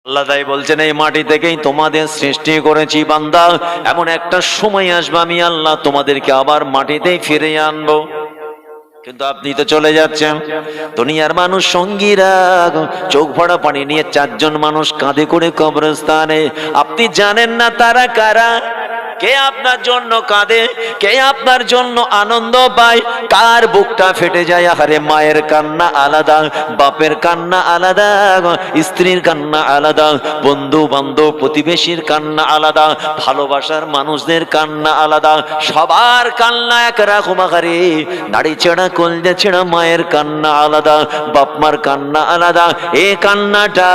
আল্লাহ তাই বলছেন এই মাটি থেকেই তোমাদের সৃষ্টি করেছি বান্দা, এমন একটা সময় আসবে আমি আল্লাহ তোমাদেরকে আবার মাটিতেই ফিরে আনবো। কিন্তু আপনি তো চলে যাচ্ছেন। দুনিয়ার মানুষ সঙ্গীরা চোখ ভরা পানি নিয়ে চারজন মানুষ কাঁধে করে কবরস্থানে, আপনি জানেন না তারা কারা। কে আপনার জন্য কাঁদে, কে আপনার জন্য আনন্দ পায়, কার বুকটা ফেটে যায়। আরে মায়ের কান্না আলাদা, বাপের কান্না আলাদা, স্ত্রীর কান্না আলাদা, বন্ধু বান্ধব প্রতিবেশীর কান্না আলাদা, ভালোবাসার মানুষদের কান্না আলাদা, সবার কান্না একরকম। আরে নাড়ি ছেঁড়া কলজা ছেঁড়া মায়ের কান্না আলাদা, বাপ মার কান্না আলাদা। এ কান্নাটা,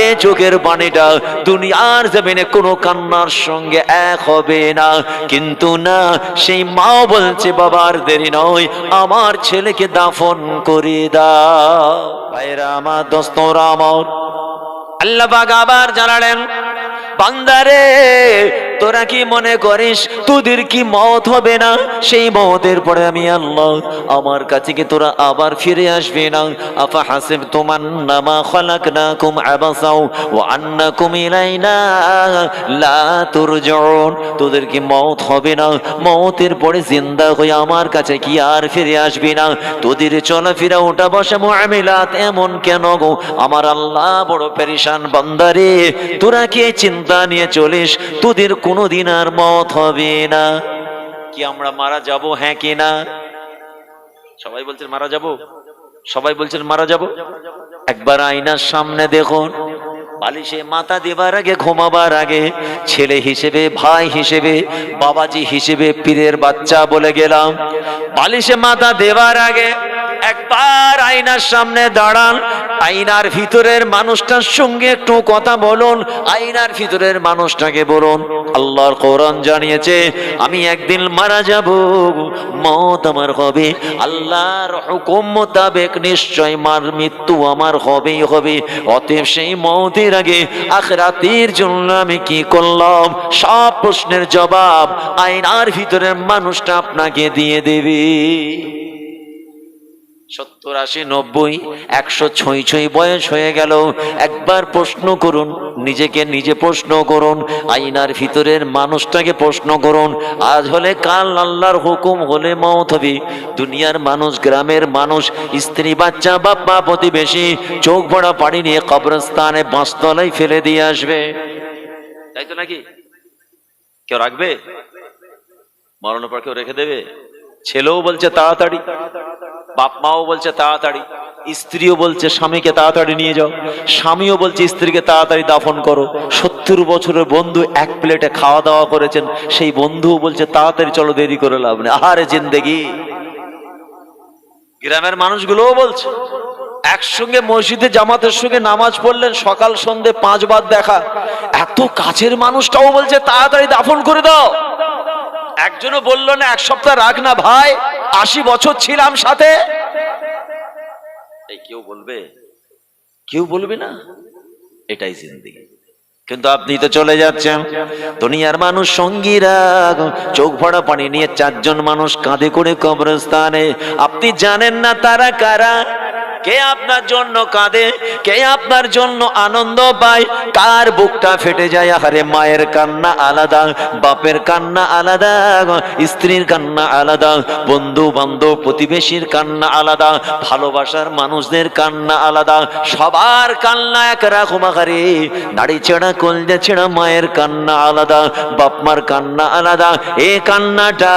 এ চোখের পানিটা দুনিয়ার জমিনে কোনো কান্নার সঙ্গে এক হবে না। কিন্তু না, সেই মাও বলছে বাবার দেরি নয়, আমার ছেলেকে দাফন করে দাও। ভাইরা আমার, দোস্তরা আমার, আল্লাহ পাক আবার জানালেন, বান্দারে তোরা কি মনে করিস তোদের কি মওত হবে না? সেই মওতের পরে আমি আল্লাহ আমার কাছে কি তোরা আবার ফিরে আসবে না? আফা হাসিবতুম আন্নামা খালাকনাকুম আবাসাও ওয়া আন্নাকুম ইলাইনা লা তুরজাউন। তোদের কি মওত হবে না? মওতের পরে জিন্দা হয়ে আমার কাছে কি আর ফিরে আসবে না? তোদের চলাফেরা ওঠা বসা মুআমিলাত এমন কেন গো? আমার আল্লাহ বড় পেরেশান। বান্দারে তোরা কি চিন্তা নিয়ে চলিস তোদের কোনোদিন আর মওত হবে না? কি আমরা মারা যাব? হ্যাঁ কি না? সবাই বলছেন মারা যাব, সবাই বলছেন মারা যাব। একবার আয়নার সামনে দেখুন, বালিশে মাথা দেবার আগে, ঘুমাবার আগে, ছেলে হিসেবে, ভাই হিসেবে, বাবাজি হিসেবে, পীরের বাচ্চা বলে গেলাম, বালিশে মাথা দেবার আগে একবার আয়নার সামনে দাঁড়ান। আয়নার ভিতরের মানুষটার সঙ্গে একটু কথা বলুন। আয়নার ভিতরের মানুষটাকে বলুন, আল্লাহর কোরআন জানিয়েছে আমি একদিন মারা যাব, মওত আমার হবে, আল্লাহর হুকুম মোতাবেক নিশ্চয় মৃত্যু আমার হবেই হবে। অতএব সেই মওতের আগে আখিরাতের জন্য আমি কি করলাম, সব প্রশ্নের জবাব আয়নার ভিতরের মানুষটা আপনাকে দিয়ে দেবে। 70, 80, 90, 100 ছুঁই ছুঁই বয়স হয়ে গেল। একবার প্রশ্ন করুন, নিজেকে নিজে প্রশ্ন করুন, আয়নার ভিতরের মানুষটাকে প্রশ্ন করুন, আজ হলে কাল আল্লাহর হুকুম হলে মওত হবে। দুনিয়ার মানুষ, গ্রামের মানুষ, স্ত্রী বাচ্চা বাপ মা প্রতিবেশী চোখ ভরা পানি নিয়ে কবরস্থানে বাঁশতলায় ফেলে দিয়ে আসবে, তাই তো নাকি? কেউ রাখবে? মরণের পর কেউ রেখে দেবে? ছেলেও বলছে তাড়াতাড়ি, বাপ মাও বলছে তাড়াতাড়ি, স্ত্রীও বলছে স্বামীকে তাড়াতাড়ি নিয়ে যাও, স্বামীও বলছে স্ত্রীকে তাড়াতাড়ি দাফন করো। 70 বছরের বন্ধু এক প্লেটে খাওয়া দাওয়া করেছেন, সেই বন্ধুও বলছে তাড়াতাড়ি চলো, দেরি করে লাভ নেই। আহারে জিন্দেগি। গ্রামের মানুষগুলোও বলছে, একসঙ্গে মসজিদে জামাতের সঙ্গে নামাজ পড়লেন, সকাল সন্ধে 5 বার দেখা, এত কাছের মানুষটাও বলছে তাড়াতাড়ি দাফন করে দাও। একজনও বললো না 1 সপ্তাহ রাখ না ভাই, 80 বছর ছিলাম সাথে। এই কেউ বলবে? কেউ বলবে না। এটাই জিন্দেগি। কিন্তু আপনি তো চলে যাচ্ছেন। দুনিয়ার মানুষ সঙ্গীরা চোখ ভরা পানি নিয়ে চারজন মানুষ কাঁধে করে কবরস্থানে, আপনি জানেন না তারা কারা। কে আপনার জন্য কাঁদে, কে আপনার জন্য আনন্দ পায়, কার বুকটা ফেটে যায়। আরে মায়ের কান্না আলাদা, বাপের কান্না আলাদা, স্ত্রীর কান্না আলাদা, বন্ধু বান্ধব প্রতিবেশীর কান্না আলাদা, ভালোবাসার মানুষদের কান্না আলাদা, সবার কান্না একরকম। আরে নাড়ি ছেঁড়া কলজা ছেঁড়া মায়ের কান্না আলাদা, বাপ মার কান্না আলাদা। এ কান্নাটা,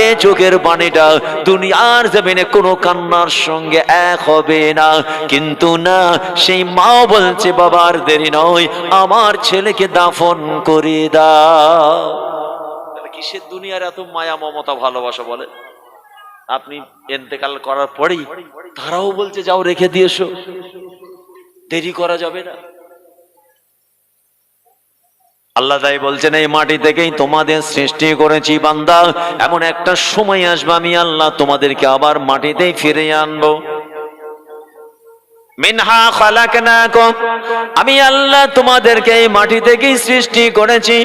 এ চোখের পানিটা দুনিয়ার জমিনে কোনো কান্নার সঙ্গে এক হবে না। কিন্তু না, সেই মাও বলছে বাবার দেরি নয়, আমার ছেলেকে দাফন করে দাও। কিসের দুনিয়ার এত মায়া মমতা ভালোবাসা বলে? আপনি ইন্তেকাল করার পরেই তারাও বলছে যাও রেখে দিয়েছো, দেরি করা যাবে না। আল্লাহ তাই বলছেন এই মাটি থেকেই তোমাদের সৃষ্টি করেছি বান্দা, এমন একটা সময় আসবে আমি আল্লাহ তোমাদেরকে আবার মাটিতেই ফিরে আনবো। মিনহা খালাকনাকুম, আমি আল্লাহ তোমাদেরকে এই মাটি থেকেই সৃষ্টি করেছি।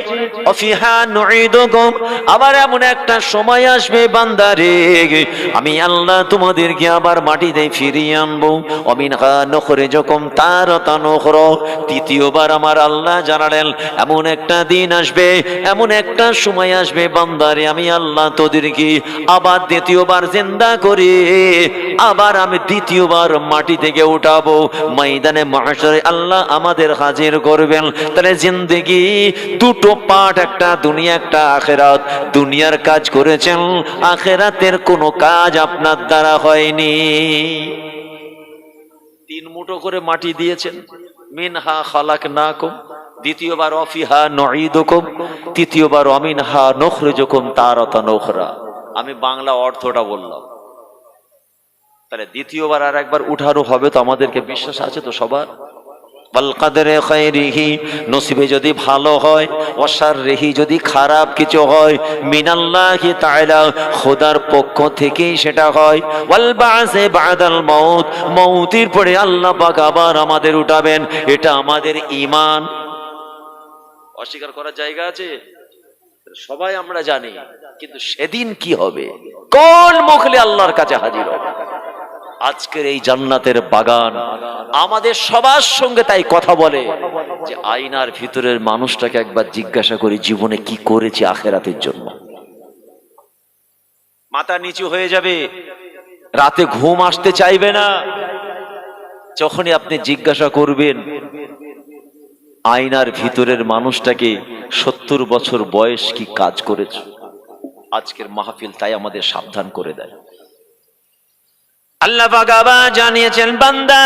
ওয়াফিহা নুঈদুকুম, আবার এমন একটা সময় আসবে বান্দারে, আমি আল্লাহ তোমাদেরকে আবার মাটিতে ফিরিয়ে আনবো। ওয়ামিনহা নুখরিজুকুম তারাতান উখরা, দ্বিতীয়বার আমার আল্লাহ জানালেন এমন একটা দিন আসবে, এমন একটা সময় আসবে বান্দারে, আমি আল্লাহ তোদেরকে আবার দ্বিতীয়বার জিন্দা করে আবার আমি দ্বিতীয়বার মাটি থেকে উঠাবো। ময়দানে মাহশরে আল্লাহ আমাদের হাজির করবেন। তাহলে জিন্দেগি দুটো পার্ট, একটা দুনিয়া একটা আখিরাত। দুনিয়ার কাজ করেছেন, আখিরাতের কোনো কাজ আপনার দ্বারা হয়নি। 3 মুঠো করে মাটি দিয়েছেন, মিনহা খালাকনাকুম, দ্বিতীয়বার ওয়াফিহা নুঈদুকুম, তৃতীয়বার ওয়ামিনহা নুখরিজুকুম তারাতান উখরা। আমি বাংলা অর্থটা বললাম, তাহলে দ্বিতীয়বার আর একবার উঠানো হবে তো আমাদেরকে বিশ্বাস আছে তো সবার? ওয়াল কাদরে খায়রিহি, নসিবে যদি ভালো হয়, ওয়া শাররিহি যদি খারাপ কিছু হয়, মিনাল্লাহি তাআলা, খোদার পক্ষ থেকেই সেটা হয়। ওয়াল বা'সে বা'দাল মাউত, মউতের পরে আল্লাহ পাক আবার আমাদের উঠাবেন, এটা আমাদের ঈমান। অস্বীকার করার জায়গা আছে? সবাই আমরা জানি, কিন্তু সেদিন কি হবে, কোন মুখলে আল্লাহর কাছে হাজির হবে? আজকের এই জান্নাতের বাগান আমাদের সবার সঙ্গে তাই কথা বলে যে আয়নার ভিতরের মানুষটাকে একবার জিজ্ঞাসা করি জীবনে কি করেছি আখেরাতের জন্য। মাথা নিচু হয়ে যাবে, রাতে ঘুম আসতে চাইবে না যখনই আপনি জিজ্ঞাসা করবেন আয়নার ভিতরের মানুষটাকে 70 বছর বয়স কি কাজ করেছ। আজকের মাহফিল তাই আমাদের সাবধান করে দেয়। আল্লাহ পাক আবার জানিয়েছেন, বান্দা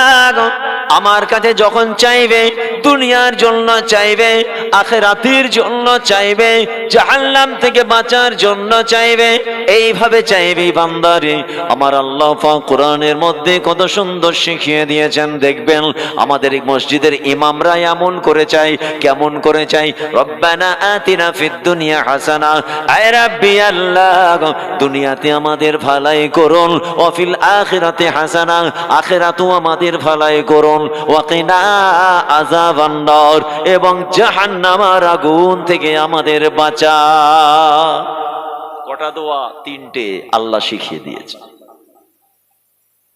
আমার কাছে যখন চাইবে, দুনিয়ার জন্য চাইবে, আখিরাতের জন্য চাইবে, জাহান্নাম থেকে বাঁচার জন্য চাইবে, এইভাবে চাইবে বান্দারে, আমার আল্লাহ পাক কোরআনের মধ্যে কত সুন্দর শিখিয়ে দিয়েছেন। দেখবেন আমাদের এই মসজিদের ইমামরা এমন করে চাই। কেমন করে চাই? রব্বানা আতিনা ফিদ দুনিয়া হাসানা, আয় রাব্বি আল্লাহ দুনিয়াতে আমাদের ভালাই করুন, ওয়া ফিল আখিরাতি হাসানা, আখিরাতেও আমাদের ভালাই করুন, ওয়া কিনা আযাবান নার, এবং জাহান্নামের আগুন থেকে আমাদের বাঁচা। কটা দোয়া? 3টে আল্লাহ শিখিয়ে দিয়েছে।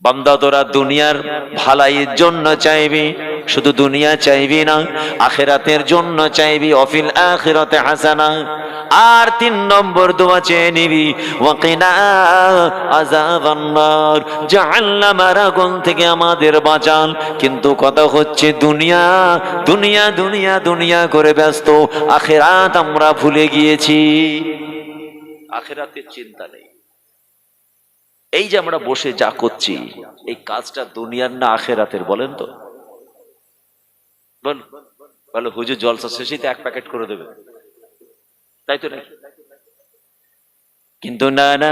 বান্দা তোরা দুনিয়ার ভালাইয়ের জন্য চাইবি, শুধু দুনিয়া চাইবি না, আখিরাতের জন্য চাইবি, অফিল আখিরাতে হাসানা। আর 3 নম্বর দোয়া চেয়ে নিবি, ওয়াকিনা আযাবান নার, জাহান্নামের আগুন থেকে আমাদের বাঁচান। কিন্তু কথা হচ্ছে দুনিয়া দুনিয়া দুনিয়া দুনিয়া করে ব্যস্ত, আখিরাত আমরা ভুলে গিয়েছি। আখিরাতের চিন্তা নেই। এই যে আমরা বসে যা করছি, এই কাজটা দুনিয়ার না আখিরাতের? বলেন তো, বলো। হুজুর জলসা শেষেই তো 1 প্যাকেট করে দেবে, তাই তো নাকি? কিন্তু না না,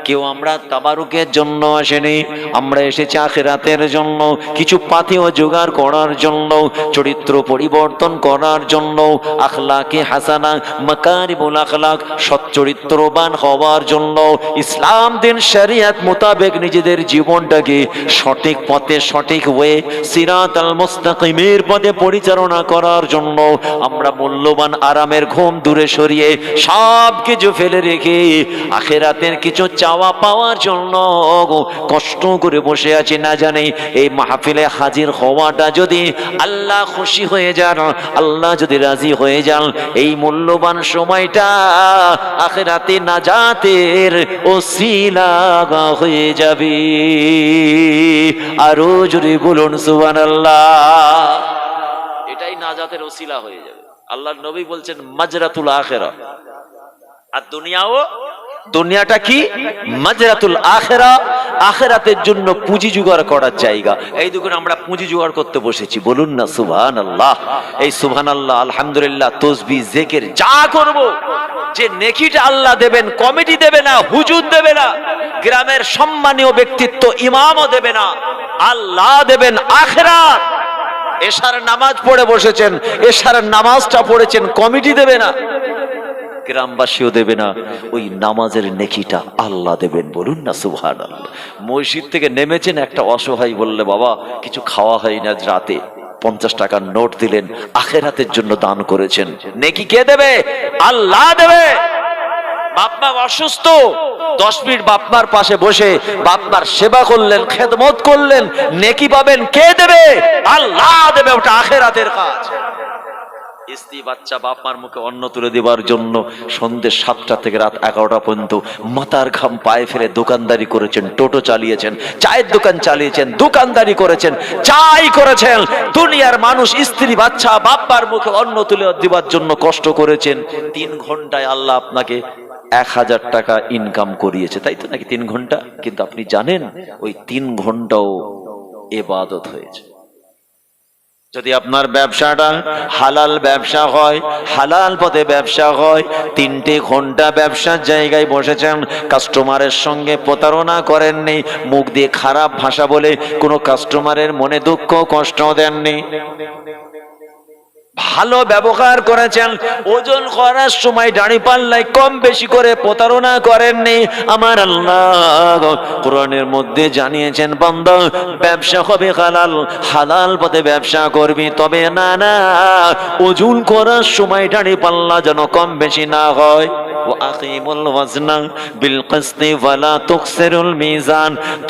কেউ আমরা তাবারুকের জন্য আসেনি, আমরা এসেছি আখিরাতের জন্য, কিছু পাথেয় জোগাড় করার জন্য, চরিত্র পরিবর্তন করার জন্য, আখলাকে হাসানা, মাকারিমুল আখলাক, সচ্চরিত্রবান হওয়ার জন্য, ইসলাম দিন শরিয়ত মোতাবেক নিজেদের জীবনটাকে সঠিক পথে, সঠিক ওয়ে, সিরাতাল মুস্তাকিমের পথে পরিচালনা করার জন্য আমরা মূল্যবান আরামের ঘুম দূরে সরিয়ে সব কিছু ফেলে রেখে আখিরাতের কিছু চাওয়া পাওয়ার জন্য কষ্ট করে বসে আছি। না জানি এই মাহফিলে হাজির হওয়াটা যদি আল্লাহ খুশি হয়ে যান, আল্লাহ যদি রাজি হয়ে যান, এই মূল্যবান সময়টা আখিরাতে নাজাতের ওসিলা হয়ে যাবে। আরো জোরে বলুন সুবহানাল্লাহ। এটাই নাজাতের ওসিলা হয়ে যাবে। আল্লাহর নবী বলছেন মাজরাতুল আখিরা, আর দুনিয়াটা কি? মাজরাতুল আখিরা, আখিরাতের জন্য পুঁজি জোগাড় করার জায়গা। এই দেখুন আমরা পুঁজি জোগাড় করতে বসেছি, বলুন না সুবহানাল্লাহ। এই সুবহানাল্লাহ, আলহামদুলিল্লাহ, তাসবিহ, জিকির যা করব, যে নেকিটা আল্লাহ দেবেন, কমিটি দেবে না, হুজুর দেবে না, গ্রামের সম্মানীয় ব্যক্তিত্ব ইমামও দেবে না, আল্লাহ দেবেন আখিরাত। এশার নামাজ পড়ে বসেছেন, এশার নামাজটা পড়েছেন, কমিটি দেবে না। গ্রামবাসীও দেবে না, ওই নামাজের নেকিটা আল্লাহ দেবেন। বলুন না সুবহানাল্লাহ। মসজিদ থেকে নেমেছেন, একটা অসহায় বললে বাবা কিছু খাওয়া হয় না, রাতে 50 টাকার নোট দিলেন, আখেরাতের জন্য দান করেছেন, নেকি কে দেবে? আল্লাহ দেবে। বাপমা অসুস্থ, 10 মিনিট বাপমার পাশে বসে বাপমার সেবা করলেন, খেদমত করলেন, নেকি পাবেন, কে দেবে? আল্লাহ দেবে। ওটা আখেরাতের কাজ। স্ত্রী বাচ্চা বাপমার মুখে অন্ন তুলে দেওয়ার জন্য সন্ধ্যে 7টা থেকে রাত 11টা পর্যন্ত মাথার ঘাম পায়ে ফেলে দোকানদারি করেছেন, টোটো চালিয়েছেন, চায়ের দোকান চালিয়েছেন, দোকানদারি করেছেন, চাই করেছেন। দুনিয়ার মানুষ স্ত্রী বাচ্চা বাপমার মুখে অন্ন তুলে দেওয়ার জন্য কষ্ট করেছেন। 3 ঘন্টায় আল্লাহ আপনাকে 1000 টাকা ইনকাম করিয়েছে, তাই তো নাকি? 3 ঘন্টা। কিন্তু আপনি জানেন ওই 3 ঘন্টাও ইবাদত হয়েছে। যদি আপনার ব্যবসাটা হালাল ব্যবসা হয়, হালাল পথে ব্যবসা হয়, 3টে ঘন্টা ব্যবসার জায়গায় বসেছেন, কাস্টমারের সঙ্গে প্রতারণা করেননি, মুখ দিয়ে খারাপ ভাষা বলে কোনো কাস্টমারের মনে দুঃখ কষ্ট দেননি, ভালো ব্যবহার করেছেন, ওজন করার সময় দাড়ি পাল্লায় কম বেশি করে প্রতারণা করেননি। আমার আল্লাহ কোরআনের মধ্যে জানিয়েছেন, বান্দা ব্যবসা হবে হালাল, হালাল পথে ব্যবসা করবি, তবে না না ওজন করার সময় দাড়ি পাল্লা যেন কম বেশি না হয়।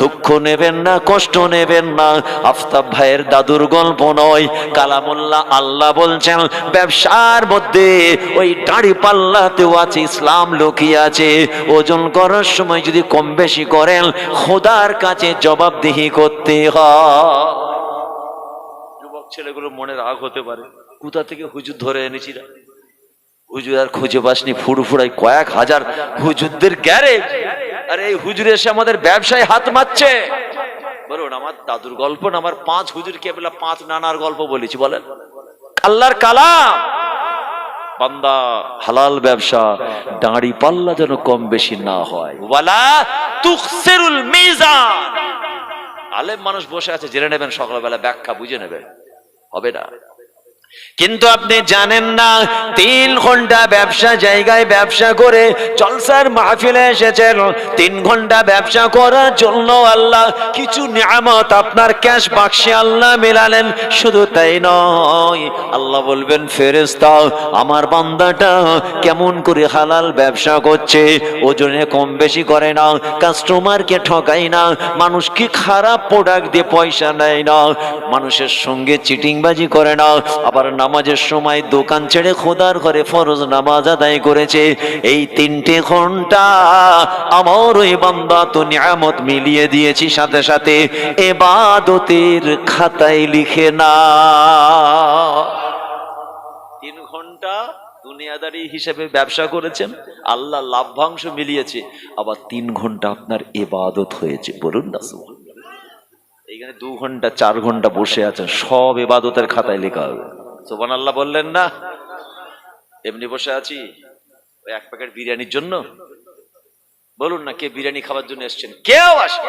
দুঃখ নেবেন না, কষ্ট নেবেন না। আফতাব ভাইয়ের দাদুর গল্প নয়, কালামুল্লাহ আল্লাহ বলছেন ব্যবসার মধ্যে ওই দাড়ি পাল্লাতেও আছে ইসলাম লুকিয়ে আছে। ওজন করার সময় যদি কম বেশি করেন, খোদার কাছে জবাবদিহি করতে হয়। যুবক ছেলেগুলো মনে রাগ হতে পারে, কোথা থেকে হুজুর ধরে এনেছিরা? হুজুর আর খুঁজে পাসনি, ফুরফুরাই কয়েক হাজার হুজুরদের গ্যারেজ, আর এই হুজুর এসে আমাদের ব্যবসায় হাত মারছে। বলুন, আমার দাদুর গল্প না, আমার 5 হুজুর কেবলা 5 নানার গল্প বলেছি। বলেন আল্লাহর কালাম। বান্দা হালাল ব্যবসা, দাড়ি পাল্লা যেন কম বেশি না হয়। ওয়ালা তুখসিরুল মিজান। আলেম মানুষ বসে আছে, জেনে নেবেন, সকালবেলা ব্যাখ্যা বুঝে নেবেন, হবে না। কিন্তু আপনি জানেন না 3 ঘন্টা ব্যবসা জায়গায় ব্যবসা করে জলসার মাহফিলে এসেছেন, 3 ঘন্টা ব্যবসা করার জন্য আল্লাহ কিছু নিয়ামত আপনার ক্যাশ বাক্সে আল্লাহ মেলালেন। শুধু তাই নয়, আল্লাহ বলবেন ফেরেশতা আমার বান্দাটা কেমন করে হালাল ব্যবসা করছে, ওজনে কম বেশি করে না, কাস্টমারকে ঠকাই না, মানুষকে খারাপ প্রোডাক্ট দিয়ে পয়সা নেয় না, মানুষের সঙ্গে চিটিংবাজি করে না, আবার নামাজের সময় দোকান ছেড়ে খোদার ঘরে ফরজ নামাজ আদায় করেছে। এই 3টে ঘন্টা আমার ওই বান্দা তো নিয়ামত মিলিয়ে দিয়েছি, সাথে সাথে ইবাদতের খাতায় লিখে না। 3 ঘন্টা দুনিয়াদারি হিসেবে ব্যবসা করেছেন, আল্লাহ লাভ্যাংশ মিলিয়েছে, আবার 3 ঘন্টা আপনার ইবাদত হয়েছে। বলুন না সুবহানাল্লাহ। এইখানে 2 ঘন্টা 4 ঘন্টা বসে আছেন, সব ইবাদতের খাতায় লেখা হবে। সুবহানাল্লাহ বললেন না? এমনি বসে আছি ওই 1 প্যাকেট বিরিয়ানির জন্য? বলুন না, কে বিরিয়ানি খাবার জন্য এসেছেন? কেউ আসে?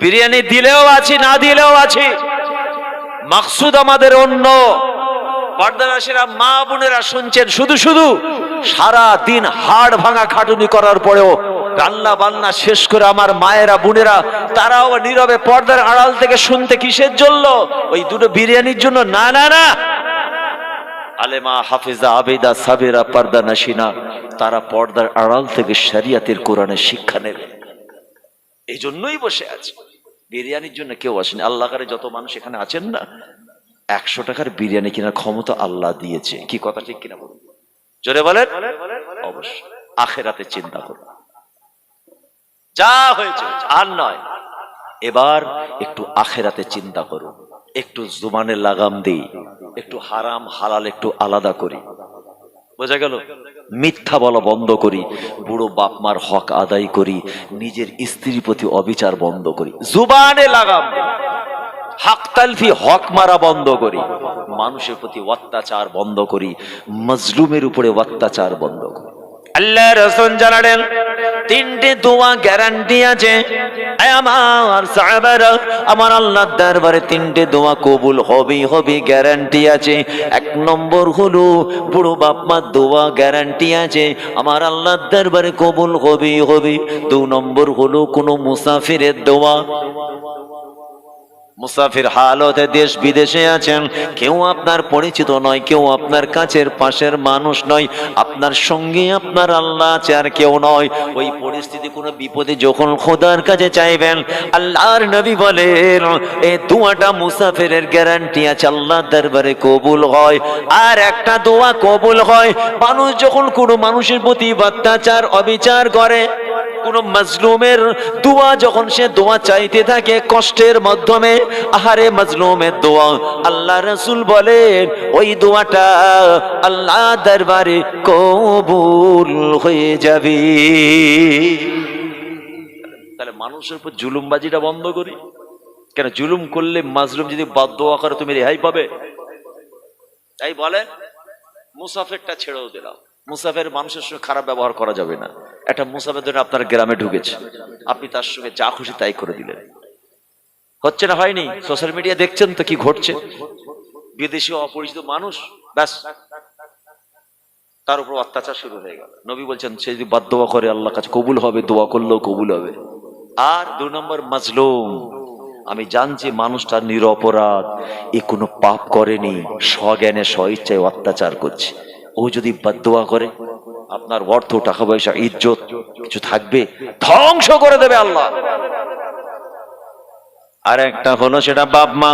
বিরিয়ানি দিলেও আছি, না দিলেও আছি, মাকসুদ আমাদের অন্য। পর্দারাশিরা মা বোনেরা শুনছেন, শুধু শুধু সারা দিন হাড় ভাঙা খাটুনি করার পরেও রান্না বান্না শেষ করে আমার মায়েরা বোনেরা তারাও নীরবে পর্দার আড়াল থেকে শুনতে কিসের জন্য? ওই 2টো বিরিয়ানির জন্য? না না না, আলেমা হাফেজা আবেদা সাবেরা পর্দা নাসিনা তারা পর্দার আড়াল থেকে শরিয়তের কোরআনের শিক্ষা নেবে, এই জন্যই বসে আছে। বিরিয়ানির জন্য কেউ আসেনি। আল্লাহ করে যত মানুষ এখানে আছেন না, 100 টাকার বিরিয়ানি কেনার ক্ষমতা আল্লাহ দিয়েছে। কি কথা ঠিক কিনা বলুন? জোরে বলেন। অবশ্যই আখেরাতে চিন্তা করুন, যা হয়েছে আর নয়। এবার একটু আখেরাতে চিন্তা করুন, একটু জুবানের লাগাম দেই, একটু হারাম হালাল একটু আলাদা করি। বোঝা গেল? মিথ্যা বলা বন্ধ করি, বুড়ো বাপ মার হক আদায় করি, নিজের স্ত্রীর প্রতি অবিচার বন্ধ করি, জুবানে লাগাম দেই, হক তালফি হক মারা বন্ধ করি, মানুষের প্রতি অত্যাচার বন্ধ করি, মজলুমের উপরে অত্যাচার বন্ধ করি। আল্লাহ রাসূল জানালেন তিনটে দোয়া গ্যারান্টি আছে। আমার সাহাবারা, আমার আল্লাহর দরবারে তিনটে দোয়া কবুল হবেই হবে, গ্যারান্টি আছে। এক নম্বর হলো বুড়ো বাপ মার দোয়া, গ্যারান্টি আছে আমার আল্লাহর দরবারে কবুল হবেই হবে। 2 নম্বর হলো কোনো মুসাফিরের দোয়া, মুসাফির হালতে দেশ বিদেশে আছেন, কেউ আপনার পরিচিত নয়, কেউ আপনার কাছের পাশের মানুষ নয়, আপনার সঙ্গে আপনার আল্লাহ আছে আর কেউ নয়। ওই পরিস্থিতি কোনো বিপদে যখন খোদার কাছে চাইবেন, আল্লাহর নবী বলেন এই দোয়াটা মুসাফিরের গ্যারান্টি আছে আল্লাহর দরবারে কবুল হয়। আর একটা দোয়া কবুল হয় মানুষ যখন কোনো মানুষের প্রতি অত্যাচার অবিচার করে, কোন মাজলুমের দোয়া যখন সে দোয়া চাইতে থাকে কষ্টের মাধ্যমে, আহারে মাজলুমের দোয়া, আল্লাহ রাসূল বলেন ওই দোয়াটা আল্লাহ দরবারে কবুল হয়ে যাবে। তাহলে মানুষের উপর জুলুমবাজিটা বন্ধ করি কেন? জুলুম করলে মাজলুম যদি দোয়া করে তুমি রেহাই পাবে? তাই বলে মুসাফিরটা ছেড়েও দিলাম, মুসাফির মানুষের সঙ্গে খারাপ ব্যবহার করা যাবে না। একটা মুসাফির ধরে আপনার গ্রামে ঢুকেছে, আপনি তার সঙ্গে যা খুশি তাই করে দিলেন, হচ্ছে না? হয়নি? সোশ্যাল মিডিয়া দেখছেন তো কি ঘটছে, বিদেশি অপরিচিত মানুষ, ব্যাস তার উপর অত্যাচার শুরু হয়ে গেল। নবী বলছেন সে যদি দোয়া করে আল্লাহর কাছে কবুল হবে, দোয়া করলেও কবুল হবে। আর 2 নম্বর মাজলুম, আমি জানছি মানুষটা নিরপরাধ, এ কোনো পাপ করেনি, স্বজ্ঞানে স্বইচ্ছায় অত্যাচার করছে, ও যদি বদদোয়া করে আপনার অর্থ টাকা পয়সা ইজ্জত কিছু থাকবে ধ্বংস করে দেবে আল্লাহ। আর একটা হলো সেটা বাপ মা।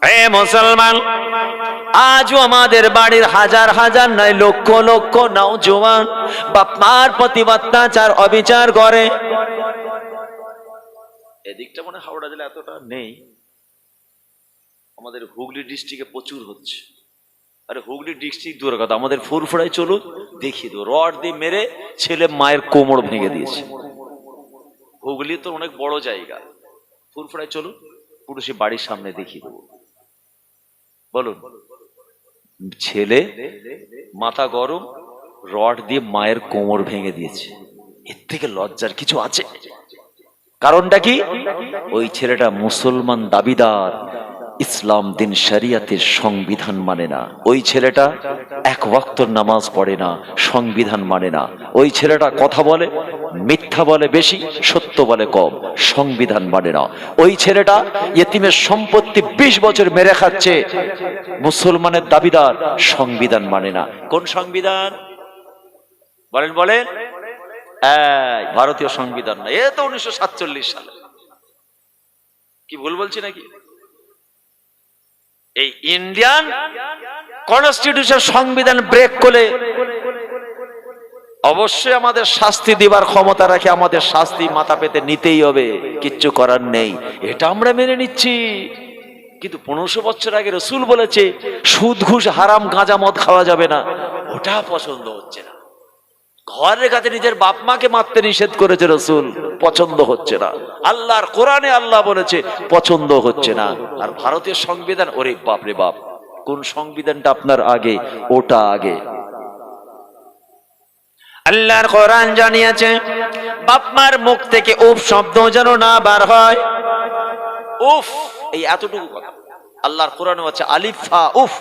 হে মুসলমান, আজও আমাদের বাড়ির হাজার হাজার নয় লক্ষ লক্ষ নওজোয়ান বাপ মার প্রতি অত্যাচার অবিচার করে। এদিকটা মনে হাওড়া জেলা এতটা নেই, আমাদের হুগলি ডিস্ট্রিক্টে প্রচুর হচ্ছে। আরে হুগলি ডিস্ট্রিক্ট দূরের কথা, আমাদের ফুরফুরায় চলুন দেখিয়ে দেবো, রড দিয়ে মেরে ছেলে মায়ের কোমর ভেঙে দিয়েছে। হুগলি তো অনেক বড় জায়গা, ফুরফুরায় চলুন পুরো সে বাড়ির সামনে দেখিয়ে দেবো। বলুন, ছেলে মাথা গরম, রড দিয়ে মায়ের কোমর ভেঙে দিয়েছে, এর থেকে লজ্জার কিছু আছে? কারণটা কি? ওই ছেলেটা মুসলমান দাবিদার, ইসলাম দিন শরিয়াতের সংবিধান মানে না। ওই ছেলেটা এক ওয়াক্ত নামাজ পড়ে না, সংবিধান মানে না। ওই ছেলেটা কথা বলে, মিথ্যা বলে বেশি, সত্য বলে কম, সংবিধান মানে না। ওই ছেলেটা ইয়েতিমের সম্পত্তি 20 বছর মেরে খাচ্ছে, মুসলমানের দাবিদার, সংবিধান মানে না। কোন সংবিধান বলেন? বলেন, ভারতীয় সংবিধান না, এ তো 1947 সালে। কি ভুল বলছি নাকি? এই ইন্ডিয়ান কনস্টিটিউশন সংবিধান ব্রেক করে অবশ্যই আমাদের শাস্তি দিবার ক্ষমতা রাখে, আমাদের শাস্তি মাথা পেতে নিতেই হবে, কিচ্ছু করার নেই, এটা আমরা মেনে নিচ্ছি। কিন্তু 1500 বছর আগে রসুল বলেছে সুদ ঘুষ হারাম গাঁজা মদ খাওয়া যাবে না, ওটা পছন্দ হচ্ছে না। ঘরের কাছে নিজের বাপ মাকে মারতে নিষেধ করেছে রসুল, পছন্দ হচ্ছে না। আল্লাহর কোরআনে আল্লাহ বলেছে, পছন্দ হচ্ছে না। আর ভারতীয় সংবিধান, ওরে বাপ রে বাপ, কোন সংবিধানটা আপনার আগে? ওটা আগে। আল্লাহর কোরআন জানিয়েছে বাপ মার মুখ থেকে উফ শব্দ যেন না বার হয়। উফ, এই এতটুকু কথা আল্লাহর কোরআনে আছে, আলিফ ফা উফ।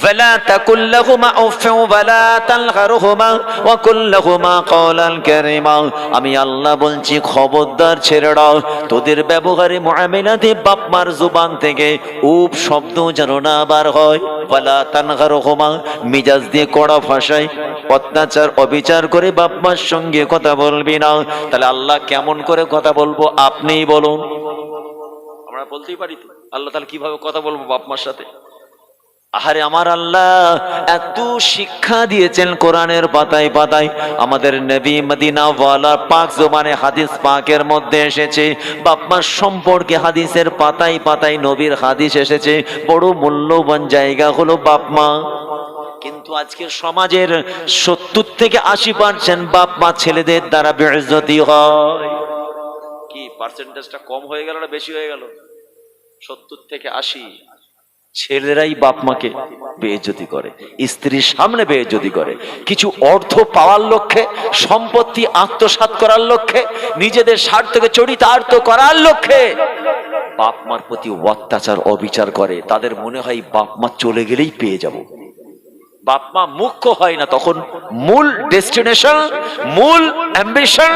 ولا تقل لهما اف ولا تنهرهما وقل لهما قولا كريما। আমি আল্লাহ বলছি খবরদার ছেড়ে তোদের ব্যবহারে মুআমিলাতে বাপ মার জুবান থেকে উপ শব্দ যেন না বার হয়। ওয়ালা তানহারহুমা, মিজাজ দিয়ে কড়া ভাষায় অত্যাচার অবিচার করে বাপ মার সঙ্গে কথা বলবি না। তাহলে আল্লাহ কেমন করে কথা বলবো আপনিই বলুন? আমরা বলতেই পারি তো আল্লাহ তাহলে কিভাবে কথা বলবো বাপ মার সাথে? আহারে আমার আল্লাহ এত শিক্ষা দিয়েছেন কোরআনের পাতায় পাতায়। আমাদের নবী মদিনাওয়ালা পাক জবানে হাদিস পাকের মধ্যে এসেছে, বাপ মার সম্পর্কে হাদিসের পাতায় পাতায় নবীর হাদিস এসেছে। বড় মূল্যবান জায়গা হলো বাপ মা। কিন্তু আজকের সমাজের 70 থেকে 80% বাপ মা ছেলেদের দ্বারা বেইজ্জতি হয়। কি পার্সেন্টেজটা কম হয়ে গেল না বেশি হয়ে গেল? 70 থেকে 80 ছেলেরাই বাপ মাকে বেইজ্জতি করে, স্ত্রীর সামনে বেইজ্জতি করে। কিছু অর্থ পাওয়ার লক্ষ্যে, সম্পত্তি আত্মসাৎ করার লক্ষ্যে, নিজেদের স্বার্থকে চরিতার্থ করার লক্ষ্যে বাপ মার প্রতি অত্যাচার অবিচার করে। তাদের মনে হয় বাপ মা চলে গেলেই পেয়ে যাব। বাপ মা মুখ্য হয় না, তখন মূল ডেস্টিনেশন, মূল অ্যাম্বিশন,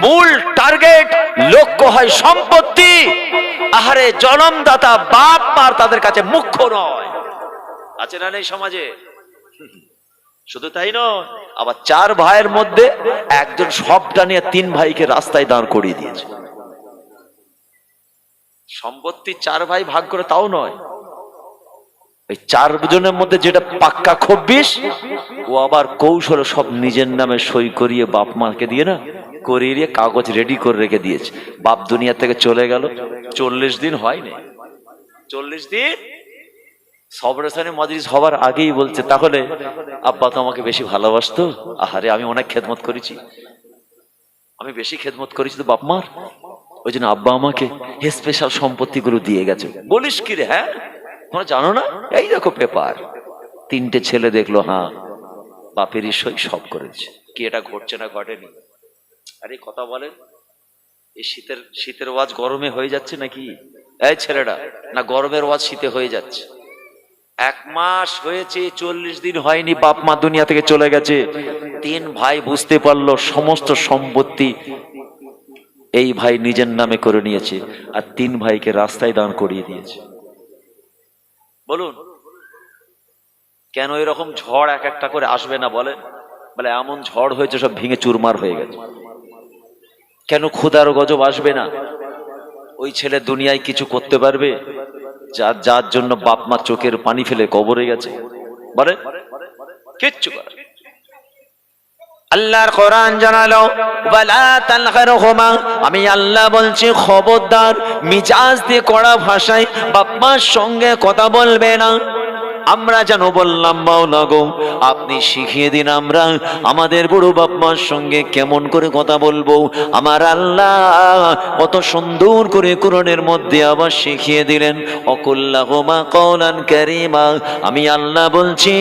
মূল টার্গেট, লক্ষ্য হয় সম্পত্তি। আহারে জনমদাতা বাপ মার তাদের কাছে মুখ্য নয়। আছে না এই সমাজে? শুধু তাই নয়, আবার 4 ভাইয়ের মধ্যে একজন সবটা নিয়ে 3 ভাইকে রাস্তায় দাঁড় করিয়ে দিয়েছে। সম্পত্তি 4 ভাই ভাগ করে তাও নয়, এই 4 জনের মধ্যে যেটা পাক্কা 26, ও আবার কৌশলে সব নিজের নামে সই করিয়ে বাপ মাকে দিয়ে না করিয়ে কাগজ রেডি করে রেখে দিয়েছে। বাপ দুনিয়া থেকে চলে গেল, 40 দিন হয়নি, 40 দিন সবরেশনে মজলিস হবার আগেই বলছে, তাহলে আব্বা তো আমাকে বেশি ভালোবাসতো, আহারে আমি অনেক খেদমত করেছি, আমি বেশি খেদমত করেছি তো বাপ মার, ওই জন্য আব্বা আমাকে স্পেশাল সম্পত্তিগুলো দিয়ে গেছে। বলিস কি রে? হ্যাঁ, তোমরা জানো না? এই দেখো পেপার। 3টে ছেলে দেখলো, হ্যাঁ বাপেরই সই সব করেছে। কি এটা ঘটছে না ঘটেনি? আরে কথা বলেন, এই শীতের ওয়াজ গরমে হয়ে যাচ্ছে নাকি? এই ছেলেটা, না গরমের ওয়াজ শীতে হয়ে যাচ্ছে? 1 মাস হয়েছে, 40 দিন হয়নি বাপ মা দুনিয়া থেকে চলে গেছে। 3 ভাই বুঝতে পারলো সমস্ত সম্পত্তি এই ভাই নিজের নামে করে নিয়েছে, আর 3 ভাইকে রাস্তায় দাঁড় করিয়ে দিয়েছে। বলুন কেন এরকম ঝড় এক একটা করে আসবে না? বলে এমন ঝড় হয়েছে সব ভেঙে চুরমার হয়ে গেছে। কেন খোদার গজব আসবে না? ওই ছেলে দুনিয়ায় কিছু করতে পারবে যার জন্য বাপ মা চোখের পানি ফেলে কবরে গেছে? বলে কিচ্ছু করে। আল্লাহর কোরআন জানালো, ওয়ালা তালখারহুমা, আমি আল্লাহ বলছি খবরদার মিজাজ দিয়ে কড়া ভাষায় বাপ মার সঙ্গে কথা বলবে না। আমরা যেন বললাম, মাওলা গো আপনি শিখিয়ে দিন আমরা আমাদের বড় বাপ মার সঙ্গে কেমন করে কথা বলবো। আমার আল্লাহ কত সুন্দর করে কোরআনের মধ্যে আবার শিখিয়ে দিলেন, অকুল্লাহুমা কওলান কারীমা, আমি আল্লাহ বলছি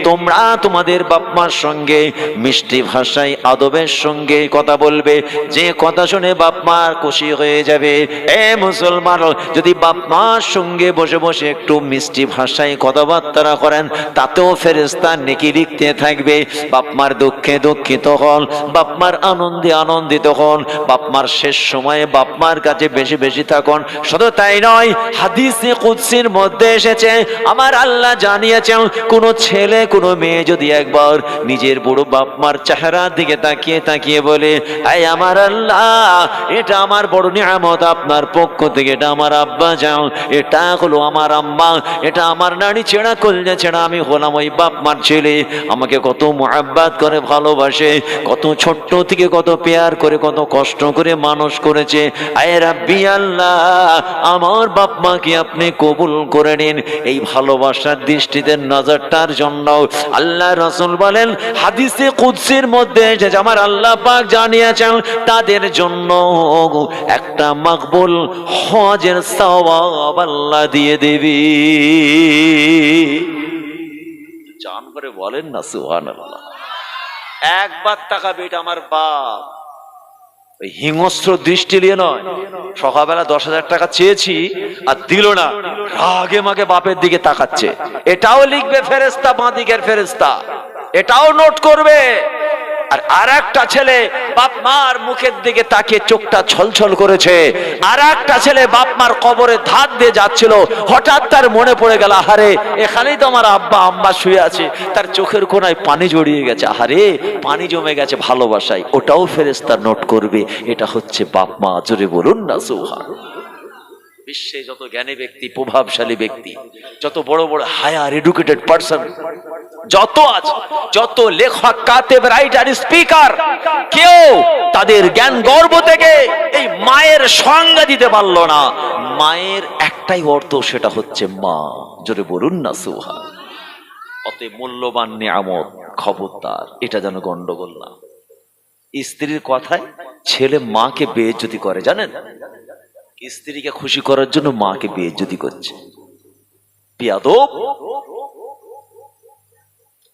তোমরা তোমাদের বাপ মার সঙ্গে মিষ্টি ভাষায় আদবের সঙ্গে কথা বলবে, যে কথা শুনে বাপ মা খুশি হয়ে যাবে। এ মুসলমান, যদি বাপ মার সঙ্গে বসে বসে একটু মিষ্টি ভাষায় কথাবার্তা করেন, তাতেও ফেরেশতা নেকি লিখতে থাকবে। বাপ মার দুঃখে দুঃখিত হন, বাপ মার আনন্দে আনন্দিত হন, বাপ মার শেষ সময়ে বাপ মার কাছে বেশি বেশি থাকুন। শুধু তাই নয়, হাদিসে কুদসির মধ্যে এসেছে, আমার আল্লাহ জানিয়েছেন, কোন ছেলে কোন মেয়ে যদি একবার নিজের বড় বাপ মার চেহারার দিকে তাকিয়ে তাকিয়ে বলে, আয় আমার আল্লাহ এটা আমার বড় নিয়ামত আপনার পক্ষ থেকে, এটা আমার আব্বা যাও, এটা হলো আমার আম্মা, এটা আমার নানি ছেড়া কলজা ছেড়া আমি হলাম ওই বাপ মার ছেলে, আমাকে কত মুহাব্বত করে ভালোবাসে, কত ছোট্ট থেকে কত পেয়ার করে কত কষ্ট করে মানুষ করেছে। আয় রাব্বি আল্লাহ আমার বাপ মাকে আপনি কবুল করে নিন। এই ভালোবাসার দৃষ্টিতে নজরটার জন্য আল্লাহ রাসূল বলেন, হাদিসে কুদসির মধ্যে এসেছে, আমার আল্লাহ পাক জানিয়েছেন তাদের জন্য একটা মকবুল হজের সওয়াব আল্লাহ দিয়ে দেবে। জান করে বলেন না সুবহানাল্লাহ। একবার তাকাবে, এটা আমার বাপ, ওই হিংস্র দৃষ্টি নিয়ে নয়। সকালবেলা 10,000 টাকা চেয়েছি আর দিল না, রাগে মাগে বাপের দিকে তাকাচ্ছে, এটাও লিখবে ফেরেশতা, বাঁ দিকের ফেরেশতা এটাও নোট করবে। আর একটা ছেলে বাপ মার মুখের দিকে তাকিয়ে চোখটা ছলছল করেছে, আর একটা ছেলে বাপ মার কবরে ধার দিয়ে যাচ্ছিল, হঠাৎ তার মনে পড়ে গেল, আহারে এখানেই তো আমার আব্বা আম্মা শুয়ে আছে, তার চোখের কোনায় পানি জড়িয়ে গেছে, আহারে পানি জমে গেছে ভালোবাসায়, ওটাও ফেরেশতা নোট করবে। এটা হচ্ছে বাপ মা। জোরে বলুন না সুবহানাল্লাহ। বিশ্বে যত জ্ঞানী ব্যক্তি, প্রভাবশালী ব্যক্তি, যত বড় বড় হায়ার এডুকেটেড পারসন যত আছে, যত লেখক, কাতেব, রাইটার, স্পিকার, কেউ তাদের জ্ঞান গর্ব থেকে এই মায়ের সংজ্ঞা দিতে পারলো না। মায়ের একটাই অর্থ, সেটা হচ্ছে মা। জোরে বলুন না সুবহানাল্লাহ। অতএব মূল্যবান নিয়ামত, খবরদার এটা যেন গন্ডগোল না। স্ত্রীর কথায় ছেলে মাকে বেইজ্জতি করে, জানেন? স্ত্রীকে খুশি করার জন্য মাকে বেইজ্জতি করছে। বেয়াদব,